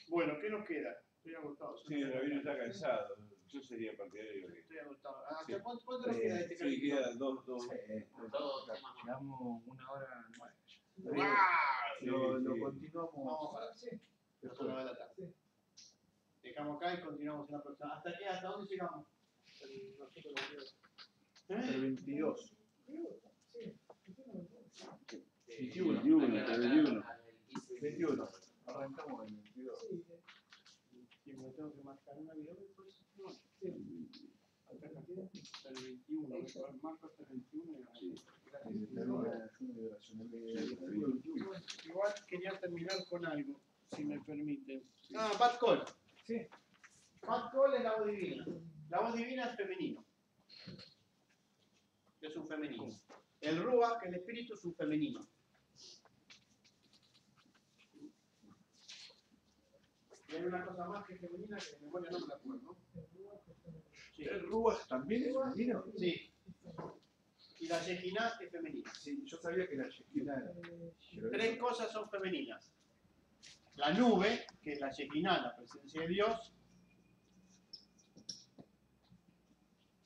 Bueno, ¿qué nos queda? Estoy agotado. Sí, el rabino está cansado. Yo sería partidario de Estoy agotado. ¿Hasta Sí. cuánto nos queda de este Sí, capítulo? queda dos. Todos Llevamos 1 hora 9. ¡Wow! Lo Sí. continuamos. Vamos a Sí. las 9 de la tarde. Dejamos acá y continuamos en la próxima. ¿Hasta qué? ¿Hasta dónde llegamos? El 22. Sí. 21. 21. Arrancamos el 22. Si me tengo que marcar una video, pues no. Acá la queda hasta el 21, el marco hasta el 21. Igual quería terminar con algo, si me permite. Bad Call. Sí. Bad Call es la voz divina. La voz divina es femenino. Es un femenino. El Ruach, el espíritu, es un femenino. Y hay una cosa más que es femenina que de memoria no me la acuerdo. Sí. ¿El Ruach también es femenino? Sí. Y la Shekinah es femenina. Sí, yo sabía que la Shekinah era. Tres cosas son femeninas. La nube, que es la Shekinah, la presencia de Dios.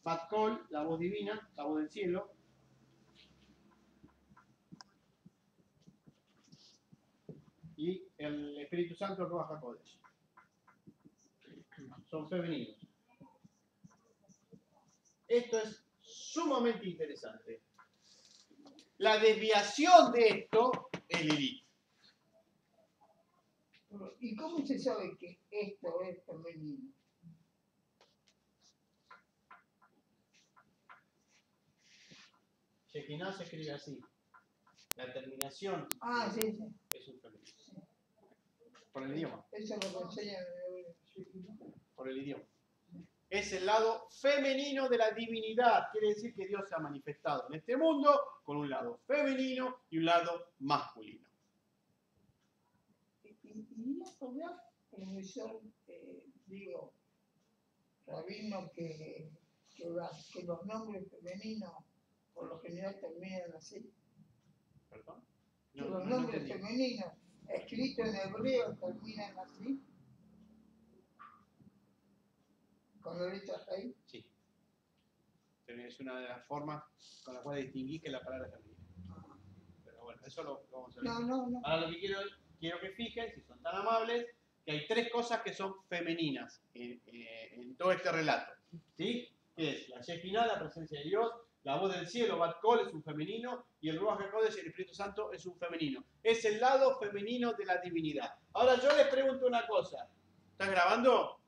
Bat Kol, la voz divina, la voz del cielo. Y el Espíritu Santo, el Ruach HaKodesh. Son femeninos. Esto es sumamente interesante. La desviación de esto es Lilith. ¿Y cómo se sabe que esto es femenino? Shekinah se escribe así. La terminación Sí. es un femenino. Por el idioma. Eso lo enseñan en el... Por el idioma. Es el lado femenino de la divinidad. Quiere decir que Dios se ha manifestado en este mundo con un lado femenino y un lado masculino. Y hablar, profesor, rabino, que los nombres femeninos por lo general terminan así. ¿Perdón? Que los nombres femeninos escritos en hebreo terminan así. ¿Con las letras ahí? Sí. Es una de las formas con las cuales distinguí que la palabra es femenina. Pero bueno, eso lo vamos a ver. No. Ahora lo que quiero que fijen, si son tan amables, que hay tres cosas que son femeninas en todo este relato. ¿Sí? Que es la Shekinah, la presencia de Dios, la voz del cielo, Bat Kol, es un femenino, y el Ruach HaKodesh, el Espíritu Santo, es un femenino. Es el lado femenino de la divinidad. Ahora yo les pregunto una cosa. ¿Estás grabando?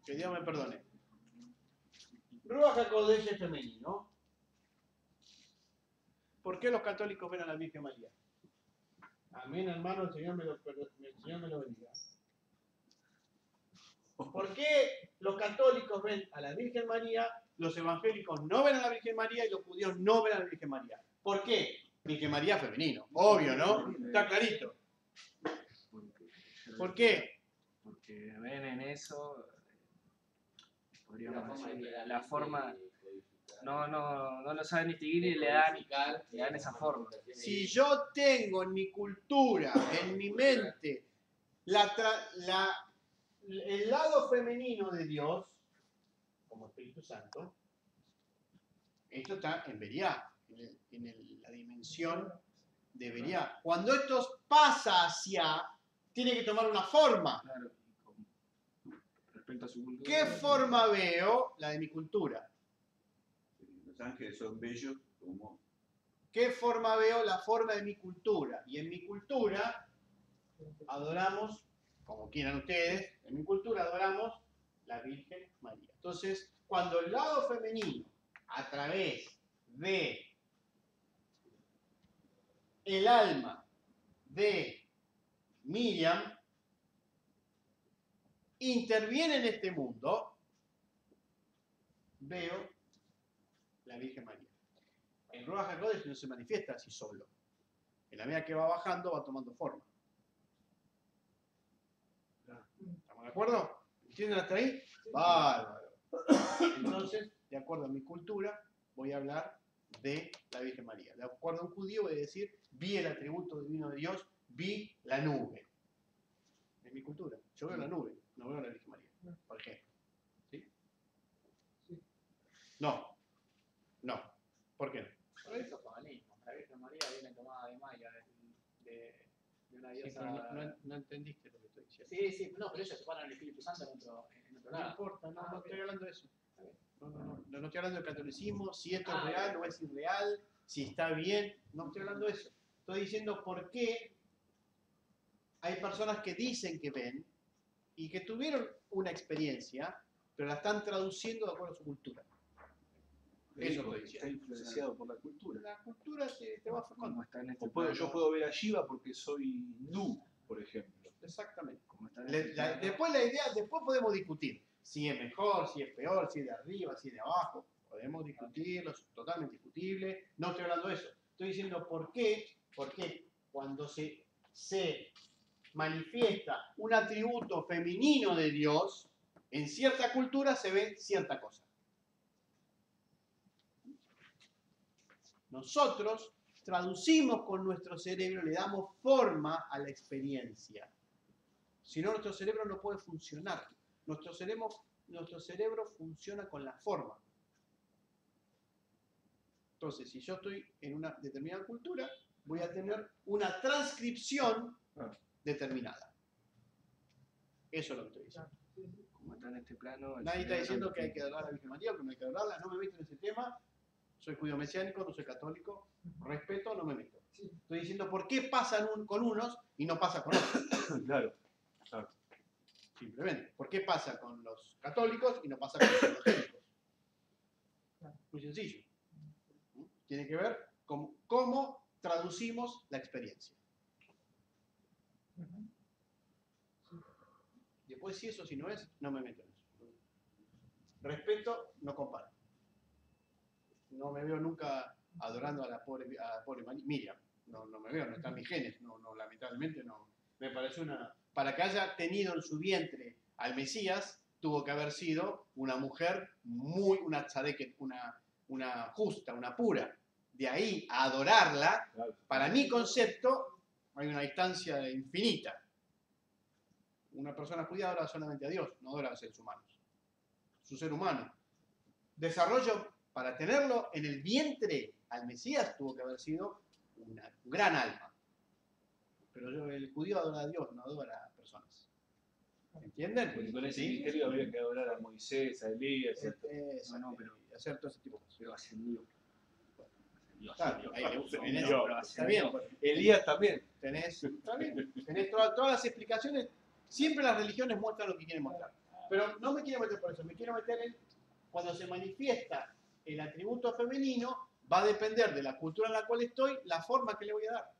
Que Dios me perdone. Ruach HaKodesh es femenino. ¿Por qué los católicos ven a la Virgen María? Amén, hermano, el Señor me lo bendiga. ¿Por qué los católicos ven a la Virgen María, los evangélicos no ven a la Virgen María y los judíos no ven a la Virgen María? ¿Por qué? Virgen María femenino, obvio, ¿no? Está clarito. ¿Por qué? Porque ven en eso, podríamos Una decir, de la forma, codificar. no lo saben distinguir y le dan esa forma. Si yo tengo en mi cultura, en mi mente, el lado femenino de Dios, como Espíritu Santo, esto está en Beriá, en la dimensión de Beriá. Cuando esto pasa hacia, tiene que tomar una forma. Claro, respecto a su cultura. ¿Qué forma veo? La de mi cultura. Los ángeles son bellos como... ¿Qué forma veo? La forma de mi cultura. Y en mi cultura adoramos, como quieran ustedes, en mi cultura adoramos la Virgen María. Entonces, cuando el lado femenino, a través de el alma de Miriam, interviene en este mundo, veo la Virgen María. El Ruach HaKodesh no se manifiesta así solo. En la medida que va bajando, va tomando forma. ¿Estamos de acuerdo? ¿Entienden hasta ahí? Bárbaro. Entonces, de acuerdo a mi cultura, voy a hablar de la Virgen María. De acuerdo a un judío, voy a decir, vi el atributo divino de Dios, vi la nube. En mi cultura. Yo veo la nube, no veo la Virgen María, por ejemplo. ¿Sí? No. ¿Por qué no? Por eso paganismo. La Virgen María viene tomada de Maya, de una Sí, diosa. pero no entendiste lo que estoy diciendo. Sí, no, pero ellos se paran el Espíritu Santo en otro No lado. importa, no Ah, estoy ok. hablando de eso. No estoy hablando del catolicismo, si esto es Ah, real ok. o es irreal, si está bien, no estoy hablando de eso. Estoy diciendo por qué hay personas que dicen que ven y que tuvieron una experiencia, pero la están traduciendo de acuerdo a su cultura. Eso lo está influenciado por la cultura. La cultura te va formando. Como está en este O puedo, yo plano, puedo ver a Shiva porque soy hindú, por ejemplo. Exactamente. como está en este plano, Después podemos discutir si es mejor, si es peor, si es de arriba, si es de abajo. Podemos discutirlo, es totalmente discutible. No estoy hablando de eso. Estoy diciendo por qué cuando se manifiesta un atributo femenino de Dios, en cierta cultura se ve cierta cosa. Nosotros traducimos con nuestro cerebro, le damos forma a la experiencia. Si no, nuestro cerebro no puede funcionar. Nuestro cerebro funciona con la forma. Entonces, si yo estoy en una determinada cultura, voy a tener una transcripción determinada. Eso es lo que estoy diciendo. como está en este plano, el Nadie está cerebro diciendo lo que hay que adorar a la Virgen María, que no hay que adorarla, no me meto en ese tema. Soy judío mesiánico, no soy católico, respeto, no me meto. Estoy diciendo por qué pasa con unos y no pasa con otros. Claro. Simplemente. ¿Por qué pasa con los católicos y no pasa con los evangélicos? Muy sencillo. Tiene que ver con cómo traducimos la experiencia. Después, si eso si no es, no me meto en eso. Respeto, no comparo. No me veo nunca adorando a la pobre Miriam. No me veo, no está en mis genes. No, lamentablemente no. Me parece una... Para que haya tenido en su vientre al Mesías, tuvo que haber sido una mujer una tzadeket, una justa, una pura. De ahí a adorarla, para mi concepto, hay una distancia infinita. Una persona judía adora solamente a Dios, no adora a seres humanos. Su ser humano. Desarrollo, para tenerlo en el vientre al Mesías, tuvo que haber sido una gran alma. Pero el judío adora a Dios, no adora a personas. ¿Entienden? Porque con ese ¿Sí? misterio habría que adorar a Moisés, a Elías, Pero hacer todo ese tipo de cosas. pero ascendió. Claro, está bien. Elías también. Está bien. Tenés todas las explicaciones. Siempre las religiones muestran lo que quieren mostrar. Pero no me quiero meter por eso. Me quiero meter en cuando se manifiesta el atributo femenino, va a depender de la cultura en la cual estoy, la forma que le voy a dar.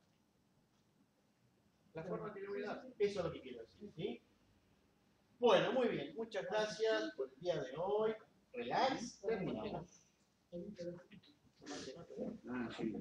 La forma que le voy a dar. Eso es lo que quiero decir. ¿Sí? Bueno, muy bien. Muchas gracias por el día de hoy. Relax. Terminamos. Ah, sí.